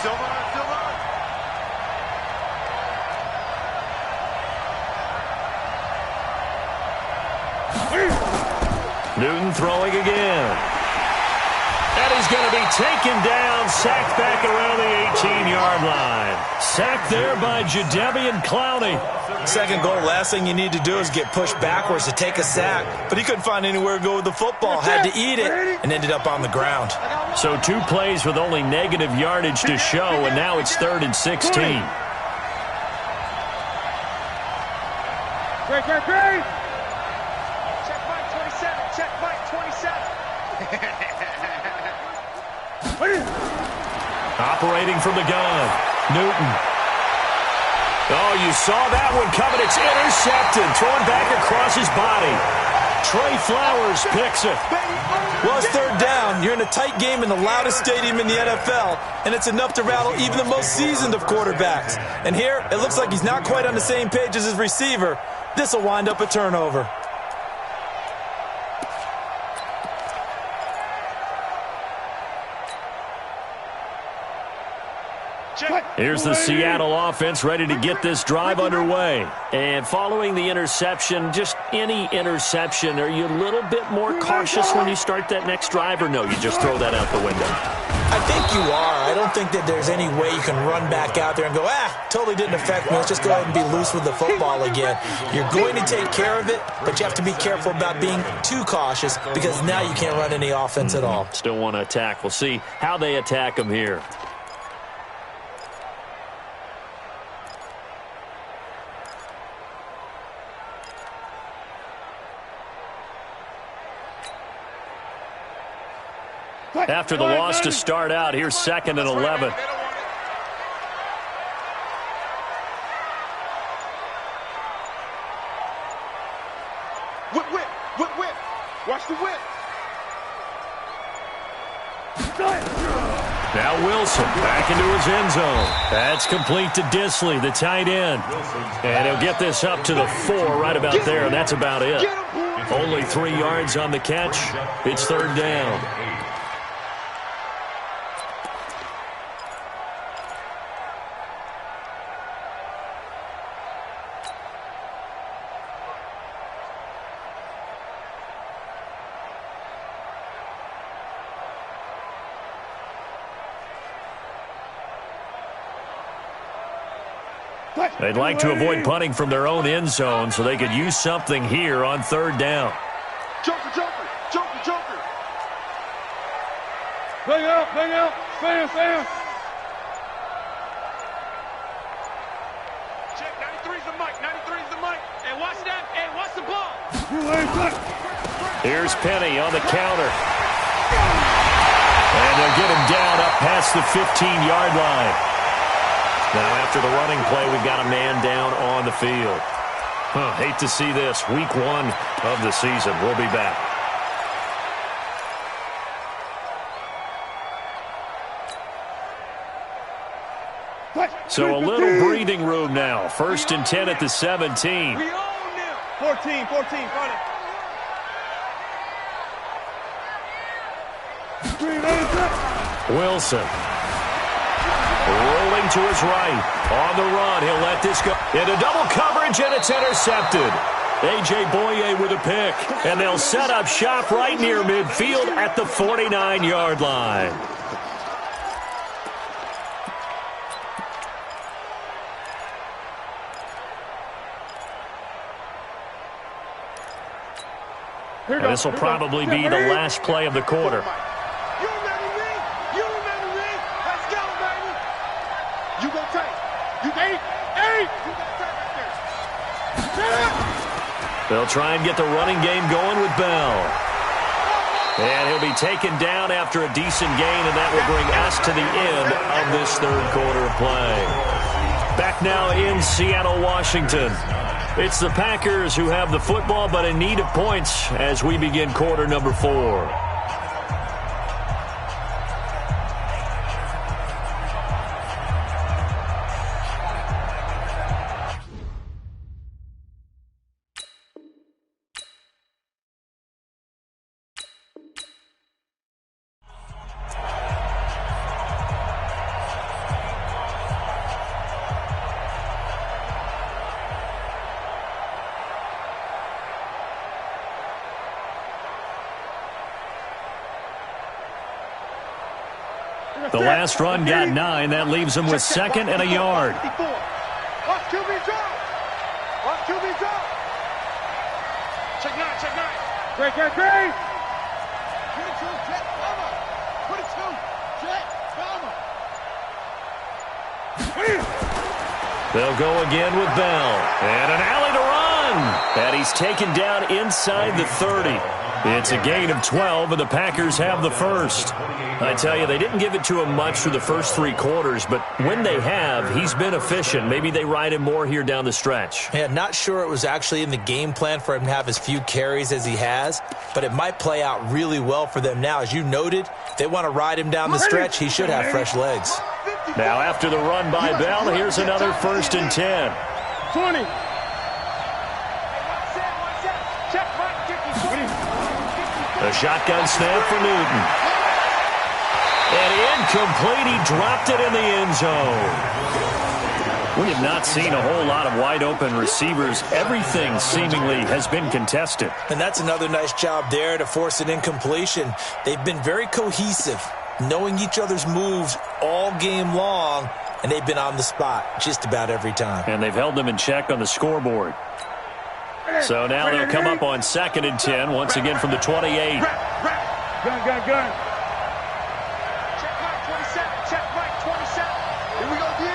Silver. Newton throwing again. And he's going to be taken down, sacked back around the 18-yard line. Sacked there by Jadeveon Clowney. 2nd goal, last thing you need to do is get pushed backwards to take a sack. But he couldn't find anywhere to go with the football, had to eat it, and ended up on the ground. So 2 plays with only negative yardage to show, and now it's 3rd and 16. Great, great, great. Check Mike 27. Check Mike 27. Operating from the gun. Newton. Oh, you saw that one coming. It's intercepted. Thrown back across his body. Trey Flowers picks it. Well, it's third down. You're in a tight game in the loudest stadium in the NFL, and it's enough to rattle even the most seasoned of quarterbacks. And here, it looks like he's not quite on the same page as his receiver. This will wind up a turnover. Here's the Seattle offense ready to get this drive underway. And following the interception, just any interception, are you a little bit more cautious when you start that next drive, or no, you just throw that out the window? I think you are. I don't think that there's any way you can run back out there and go, totally didn't affect me. Let's just go ahead and be loose with the football again. You're going to take care of it, but you have to be careful about being too cautious because now you can't run any offense at all. Still want to attack. We'll see how they attack them here. After the loss to start out, here's 2nd and 11. Whip, whip, whip, whip. Watch the whip. Now Wilson back into his end zone. That's complete to Disley, the tight end. And he'll get this up to the 4 right about there, and that's about it. Only 3 yards on the catch. It's third down. They'd like to avoid punting from their own end zone so they could use something here on third down. Joker, joker, joker, joker. Bang out, bang out. Spam, spam. Check 93's the mic. 93's the mic. And watch that. And watch the ball. Here's Penny on the counter. And they'll get him down up past the 15-yard line. Now, after the running play, we've got a man down on the field. Hate to see this. Week 1 of the season. We'll be back. So a little breathing room now. 1st and 10 at the 17. 14, 14, got it. Wilson. Rolling to his right. On the run. He'll let this go. Into double coverage, and it's intercepted. A.J. Boye with a pick. And they'll set up shop right near midfield at the 49-yard line. And this will probably be the last play of the quarter. You remember me? You remember me? Let's go, baby. You gonna take. You eight. You gonna take right there. They'll try and get the running game going with Bell. And he'll be taken down after a decent gain, and that will bring us to the end of this third quarter of play. Back now in Seattle, Washington. It's the Packers who have the football, but in need of points as we begin quarter number 4. The last run got 9. That leaves him with 2nd and a yard. Watch QB drop. Watch QB drop. Check 9. Check 9. Great, great, great. 22, jet, bomber. 22, jet, bomber. They'll go again with Bell. And an alley to run. again. And he's taken down inside the 30. It's a gain of 12, and the Packers have the first. I tell you, they didn't give it to him much through the first 3 quarters, but when they have, he's been efficient. Maybe they ride him more here down the stretch. Yeah, not sure it was actually in the game plan for him to have as few carries as he has, but it might play out really well for them now. As you noted, if they want to ride him down the stretch, he should have fresh legs. Now after the run by Bell, here's another 1st and 10. 20. A shotgun snap for Newton. And incomplete. He dropped it in the end zone. We have not seen a whole lot of wide-open receivers. Everything seemingly has been contested. And that's another nice job there to force an incompletion. They've been very cohesive, knowing each other's moves all game long, and they've been on the spot just about every time. And they've held them in check on the scoreboard. So now they'll come up on 2nd and 10, once again from the 28. Gun. Check Mike 27. Check Mike 27. Here we go, D.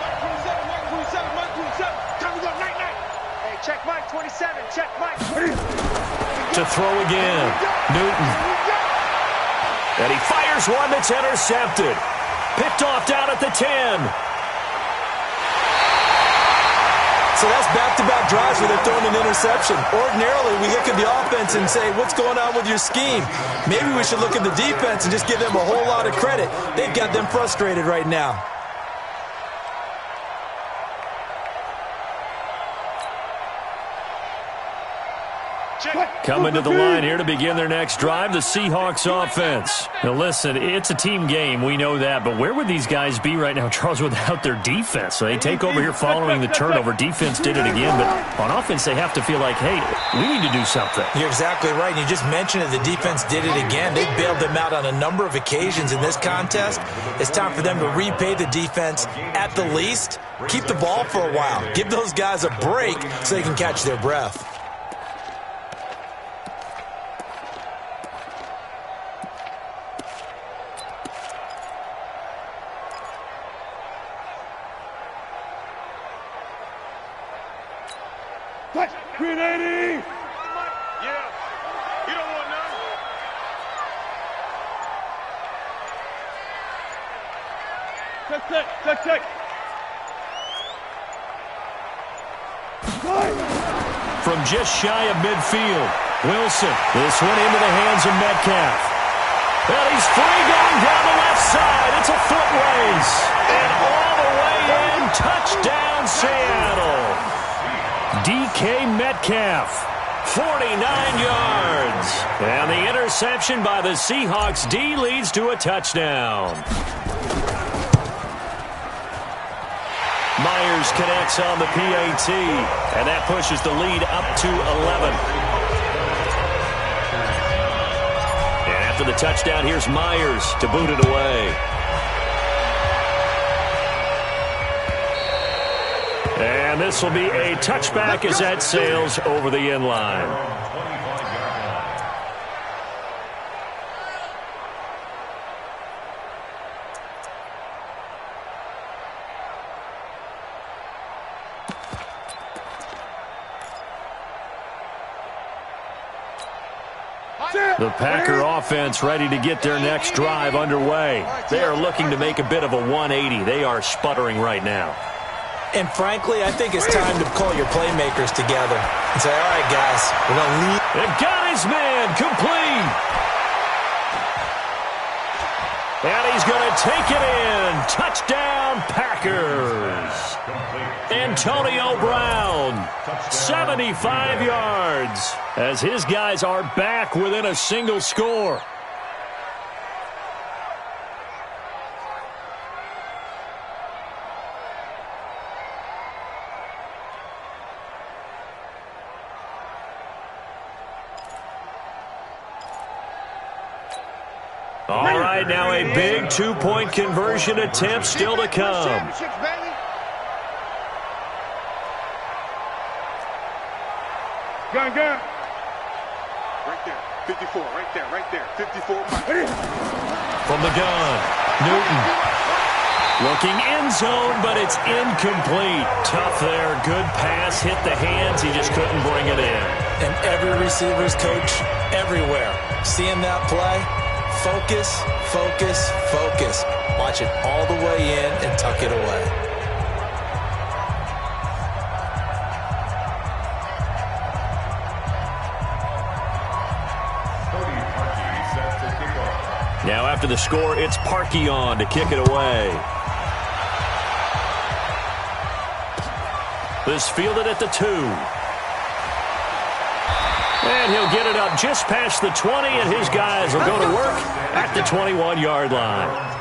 Mike 27. Mike 27. Time to go. Night. Hey, check Mike 27. Check Mike. To throw again. Newton. And he fires one that's intercepted. Picked off down at the 10. So that's back-to-back drives where they're throwing an interception. Ordinarily, we look at the offense and say, what's going on with your scheme? Maybe we should look at the defense and just give them a whole lot of credit. They've got them frustrated right now. Coming to the line here to begin their next drive, the Seahawks offense. Now listen, it's a team game, we know that, but where would these guys be right now, Charles, without their defense? So they take over here following the turnover. Defense did it again, but on offense they have to feel like, hey, we need to do something. You're exactly right, and you just mentioned it. The defense did it again. They bailed them out on a number of occasions in this contest. It's time for them to repay the defense at the least. Keep the ball for a while. Give those guys a break so they can catch their breath. Grenade! Yeah. You don't want none. Check. From just shy of midfield, Wilson. This one into the hands of Metcalf. And he's free going down the left side. It's a foot race. And all the way in, touchdown Seattle. DK Metcalf, 49 yards. And the interception by the Seahawks D leads to a touchdown. Myers connects on the PAT, and that pushes the lead up to 11. And after the touchdown, here's Myers to boot it away. And this will be a touchback as that sails over the end line. The Packer offense ready to get their next drive underway. They are looking to make a bit of a 180. They are sputtering right now. And frankly, I think it's time to call your playmakers together and say, all right, guys, we're going to lead. And got his man complete. And he's going to take it in. Touchdown, Packers. Antonio Brown, 75 yards, as his guys are back within a single score. All right, now a big two-point conversion attempt still to come. Gun. Right there. 54. Right there. 54. From the gun, Newton. Looking end zone, but it's incomplete. Tough there. Good pass. Hit the hands. He just couldn't bring it in. And every receiver's coach everywhere. Seeing that play, focus, focus, focus. Watch it all the way in and tuck it away. Now after the score, it's Parkey on to kick it away. This fielded at the 2. And he'll get it up just past the 20, and his guys will go to work at the 21-yard line.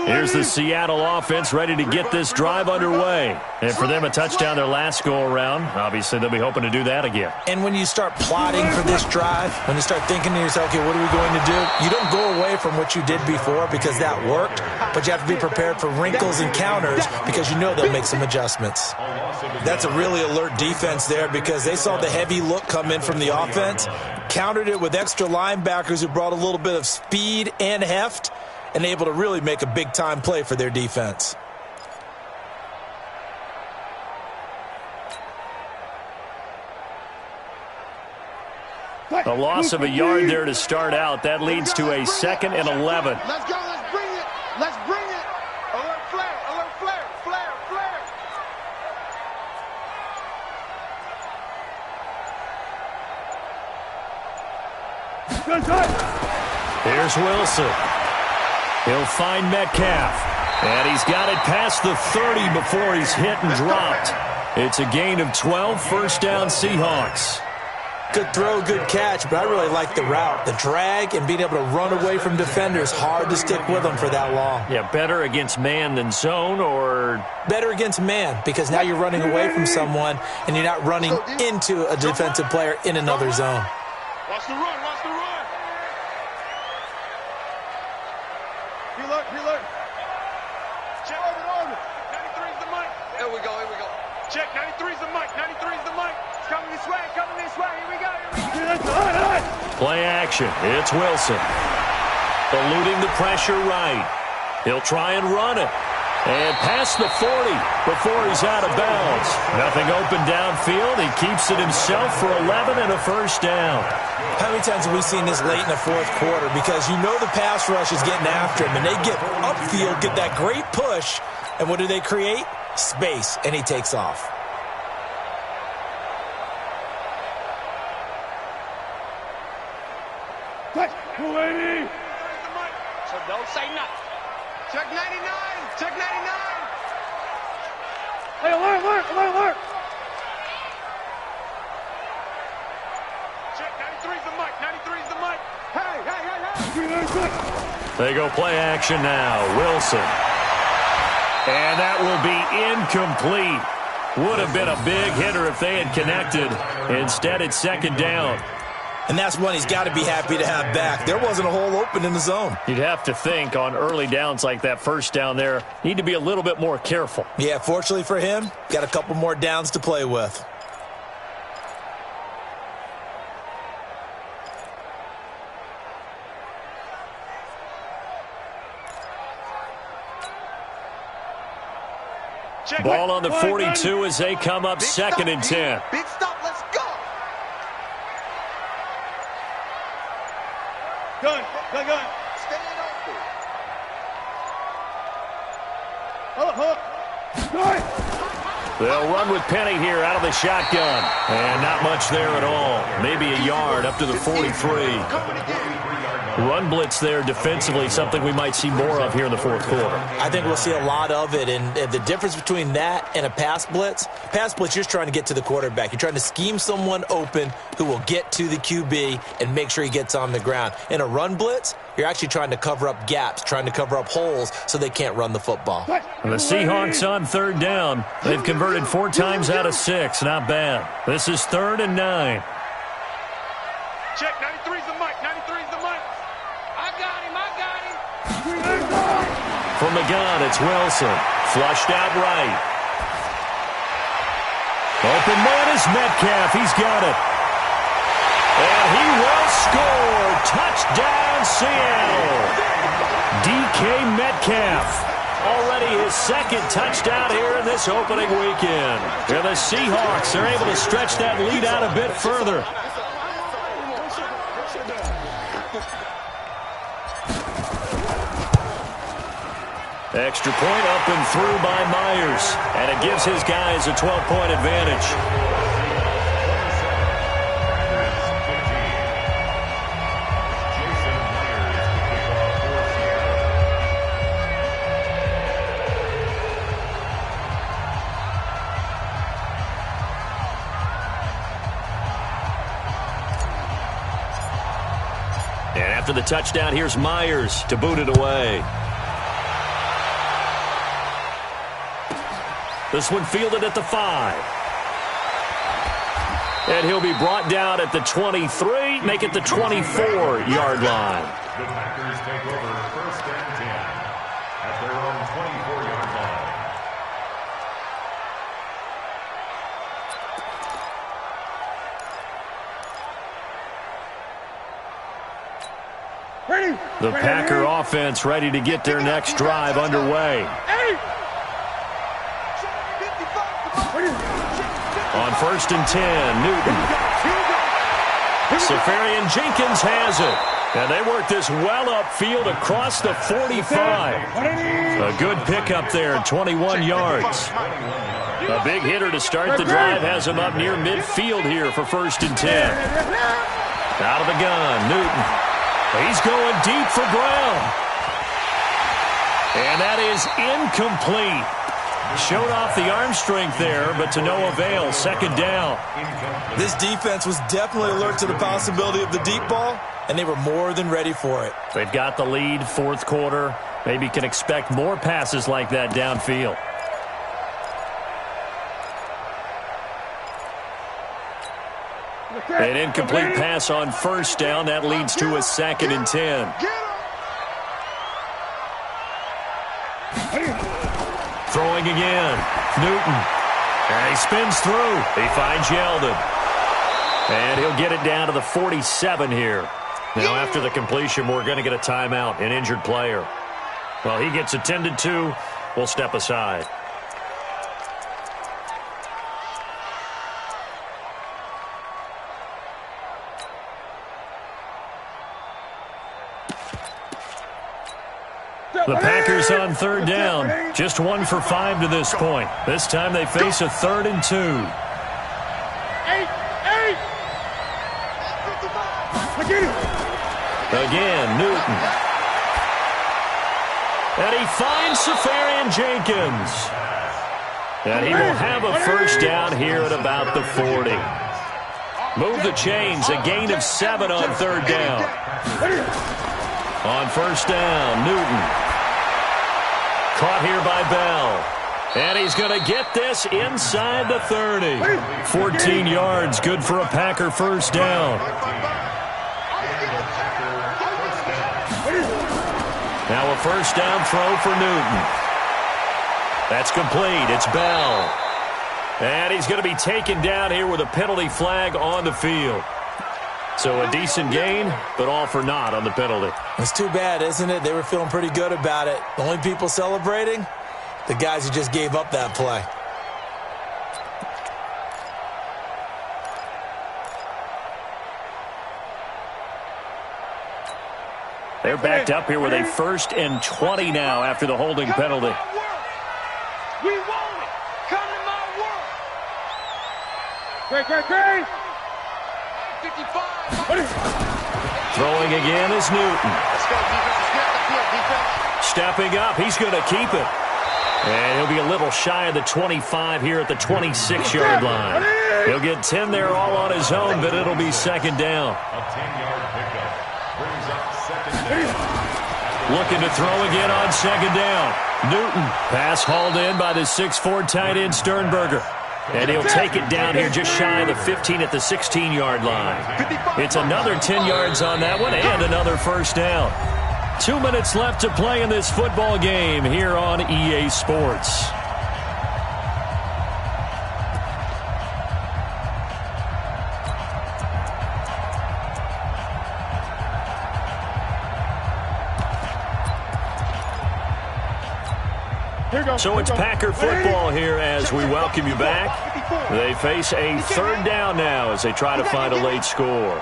Here's the Seattle offense ready to get this drive underway. And for them, a touchdown their last go-around. Obviously, they'll be hoping to do that again. And when you start plotting for this drive, when you start thinking to yourself, okay, what are we going to do? You don't go away from what you did before because that worked, but you have to be prepared for wrinkles and counters because you know they'll make some adjustments. That's a really alert defense there because they saw the heavy look come in from the offense, countered it with extra linebackers who brought a little bit of speed and heft, and able to really make a big-time play for their defense. A loss of a yard there to start out. That leads to a 2nd and 11. Let's go. Let's bring it. Let's bring it. Alert flare. Alert flare. Flare. Flare. Here's Wilson. He'll find Metcalf. And he's got it past the 30 before he's hit and dropped. It's a gain of 12, first down Seahawks. Good throw, good catch, but I really like the route. The drag and being able to run away from defenders, hard to stick with them for that long. Yeah, better against man than zone, or? Better against man, because now you're running away from someone and you're not running into a defensive player in another zone. Watch the run, watch the run. Reload. Check. 93's the mic. Here we go. Check, 93's the mic. 93's the mic. It's coming this way. Here we go. Play action. It's Wilson. Eluding the pressure right. He'll try and run it. And past the 40 before he's out of bounds. Nothing open downfield. He keeps it himself for 11 and a first down. How many times have we seen this late in the fourth quarter? Because you know the pass rush is getting after him, and they get upfield, get that great push, and what do they create? Space, and he takes off. So don't say nothing. Check 99. Check 99. Hey, alert. Check, 93's the mic. 93's the mic. Hey. They go play action now. Wilson. And that will be incomplete. Would have been a big hitter if they had connected. Instead, it's 2nd down. And that's one he's got to be happy to have back. There wasn't a hole open in the zone. You'd have to think on early downs like that first down there, need to be a little bit more careful. Yeah, fortunately for him, got a couple more downs to play with. Check. Ball on the 42 as they come up 2nd and 10. Big stop. Let's go. Gun. Stay open. They'll run with Penny here out of the shotgun. And not much there at all. Maybe a yard up to the 43. Run blitz there defensively, something we might see more of here in the fourth quarter. I think we'll see a lot of it, and the difference between that and a pass blitz, you're just trying to get to the quarterback. You're trying to scheme someone open who will get to the QB and make sure he gets on the ground. In a run blitz, you're actually trying to cover up gaps, trying to cover up holes so they can't run the football. And the Seahawks on 3rd down. They've converted 4 times out of 6. Not bad. This is 3rd and 9. Check, 93's the mic, 93's the mic. I got him. From the gun, it's Wilson. Flushed out right. Open man is Metcalf. He's got it. And he will score. Touchdown, Seattle. DK Metcalf. Already his second touchdown here in this opening weekend. And the Seahawks are able to stretch that lead out a bit further. Extra point up and through by Myers. And it gives his guys a 12-point advantage. And after the touchdown, here's Myers to boot it away. This one fielded at the 5. And he'll be brought down at the 23, make it the 24-yard line. The Packers take over 1st and 10 at their own 24-yard Ready? The Packer offense ready to get their next drive underway. On 1st and 10, Newton. Safarian Jenkins has it. And they work this well upfield across the 45. A good pickup there, 21 yards. A big hitter to start the drive has him up near midfield here for 1st and 10. Out of the gun, Newton. He's going deep for Brown. And that is incomplete. Showed off the arm strength there, but to no avail. 2nd down. This defense was definitely alert to the possibility of the deep ball, and they were more than ready for it. They've got the lead, 4th quarter. Maybe can expect more passes like that downfield. An incomplete pass on 1st down. That leads to a 2nd and 10. Throwing again. Newton. And he spins through. He finds Yeldon. And he'll get it down to the 47 here. Now, after the completion, we're going to get a timeout, an injured player. Well, he gets attended to. We'll step aside. The Packers on 3rd down. Just 1 for 5 to this point. This time they face a 3rd and 2. Again, Newton. And he finds Safarian Jenkins. And he will have a 1st down here at about the 40. Move the chains. A gain of 7 on 3rd down. On 1st down, Newton. Caught here by Bell. And he's going to get this inside the 30. 14 yards, good for a Packer 1st down. Now a 1st down throw for Newton. That's complete. It's Bell. And he's going to be taken down here with a penalty flag on the field. So a decent gain, but all for naught on the penalty. It's too bad, isn't it? They were feeling pretty good about it. The only people celebrating, the guys who just gave up that play. They're backed up here with a 1st and 20 now after the holding penalty. We want it. Come to my world. Great. 55. Throwing again is Newton. Let's go, defense. Let's get the field, defense. Stepping up, he's going to keep it. And he'll be a little shy of the 25 here at the 26-yard line. He'll get 10 there all on his own, but it'll be 2nd down. A 10-yard pickup brings up 2nd down. Looking to throw again on 2nd down. Newton. Pass hauled in by the 6'4" tight end Sternberger. And he'll take it down here just shy of the 15 at the 16-yard line. It's another 10 yards on that one and another first down. 2 minutes left to play in this football game here on EA Sports. So it's Packer football here as we welcome you back. They face a third down now as they try to find a late score.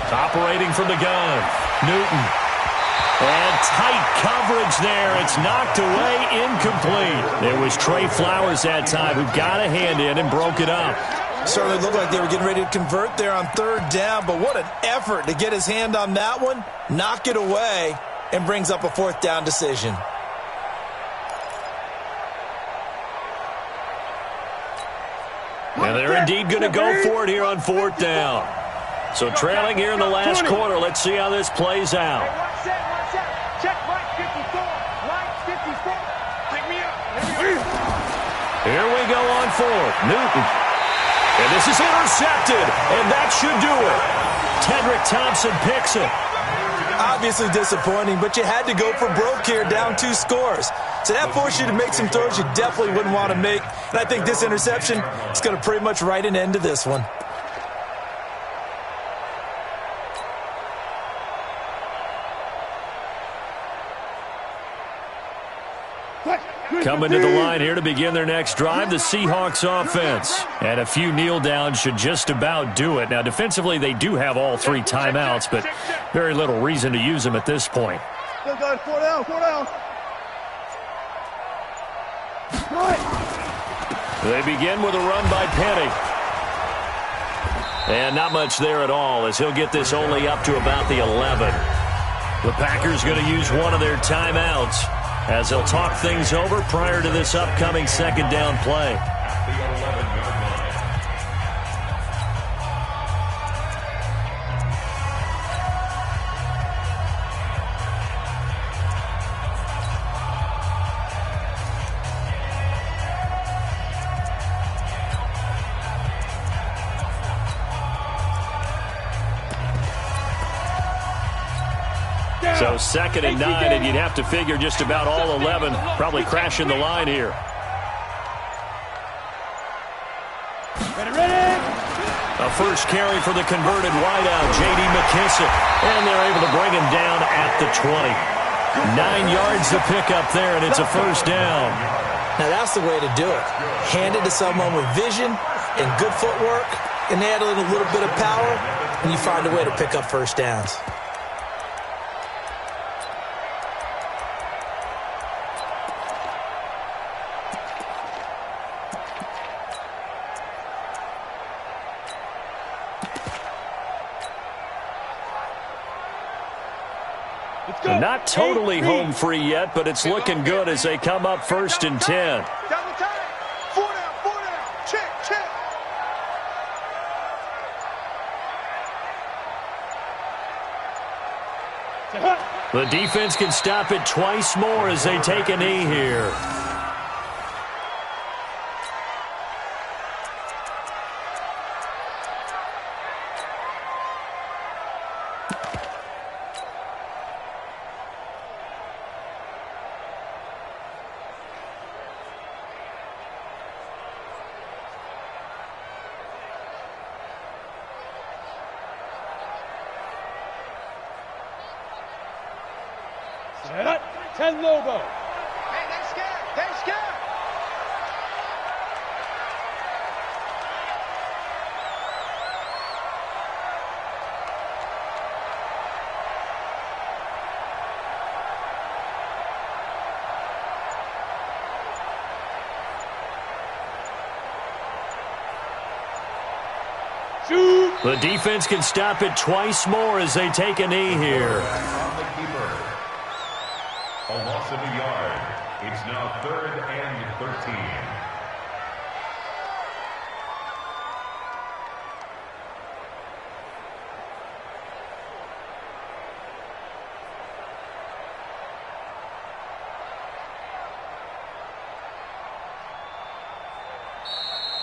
Operating from the gun, Newton. And tight coverage there. It's knocked away, incomplete. It was Trey Flowers that time who got a hand in and broke it up. Certainly looked like they were getting ready to convert there on third down, but what an effort to get his hand on that one, knock it away, and brings up a fourth down decision. And they're indeed going to go for it here on fourth down. So trailing here in the last quarter. Let's see how this plays out. Check right 54. Right 54. Pick me up. Here we go on fourth. Newton. And this is intercepted. And that should do it. Tedrick Thompson picks it. Obviously disappointing, but you had to go for broke here, down 2 scores. So that forced you to make some throws you definitely wouldn't want to make. And I think this interception is going to pretty much write an end to this one. Coming to the line here to begin their next drive, the Seahawks offense. And a few kneel downs should just about do it. Now, defensively, they do have all 3 timeouts, but very little reason to use them at this point. Still got 4 down, 4 down. They begin with a run by Penny. And not much there at all as he'll get this only up to about the 11. The Packers going to use one of their timeouts as they'll talk things over prior to this upcoming second down play. So 2nd and 9, and you'd have to figure just about all 11 probably crashing the line here. A first carry for the converted wideout, J.D. McKissick. And they're able to bring him down at the 20. 9 yards to pick up there, and it's a first down. Now that's the way to do it. Hand it to someone with vision and good footwork, and add in a little bit of power, and you find a way to pick up first downs. Not totally home free yet, but it's looking good as they come up 1st and 10. Down the time. 4 down, 4 down. Check, check. The defense can stop it twice more as they take a knee here. Set up. 10 Lobo. Hey, they scared. They scared. Shoot. The defense can stop it twice more as they take a knee here. A loss of a yard. It's now 3rd and 13.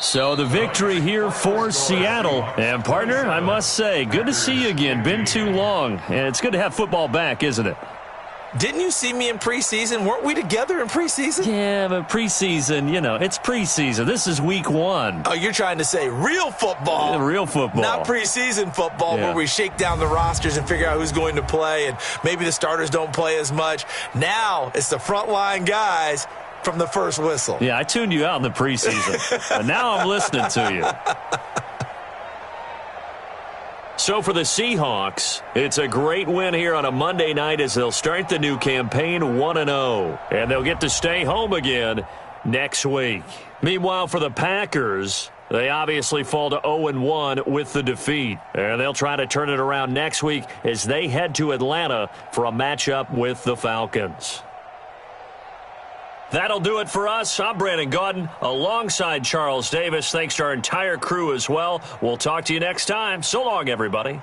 So the victory here for Seattle. And, partner, I must say, good to see you again. Been too long. And it's good to have football back, isn't it? Didn't you see me in preseason? Weren't we together in preseason? Yeah, but preseason, it's preseason. This is week 1. Oh, you're trying to say real football. Real football. Not preseason football Yeah. where we shake down the rosters and figure out who's going to play and maybe the starters don't play as much. Now it's the frontline guys from the first whistle. Yeah, I tuned you out in the preseason. But now I'm listening to you. So for the Seahawks, it's a great win here on a Monday night as they'll start the new campaign 1-0. And they'll get to stay home again next week. Meanwhile, for the Packers, they obviously fall to 0-1 with the defeat. And they'll try to turn it around next week as they head to Atlanta for a matchup with the Falcons. That'll do it for us. I'm Brandon Gaudin alongside Charles Davis. Thanks to our entire crew as well. We'll talk to you next time. So long, everybody.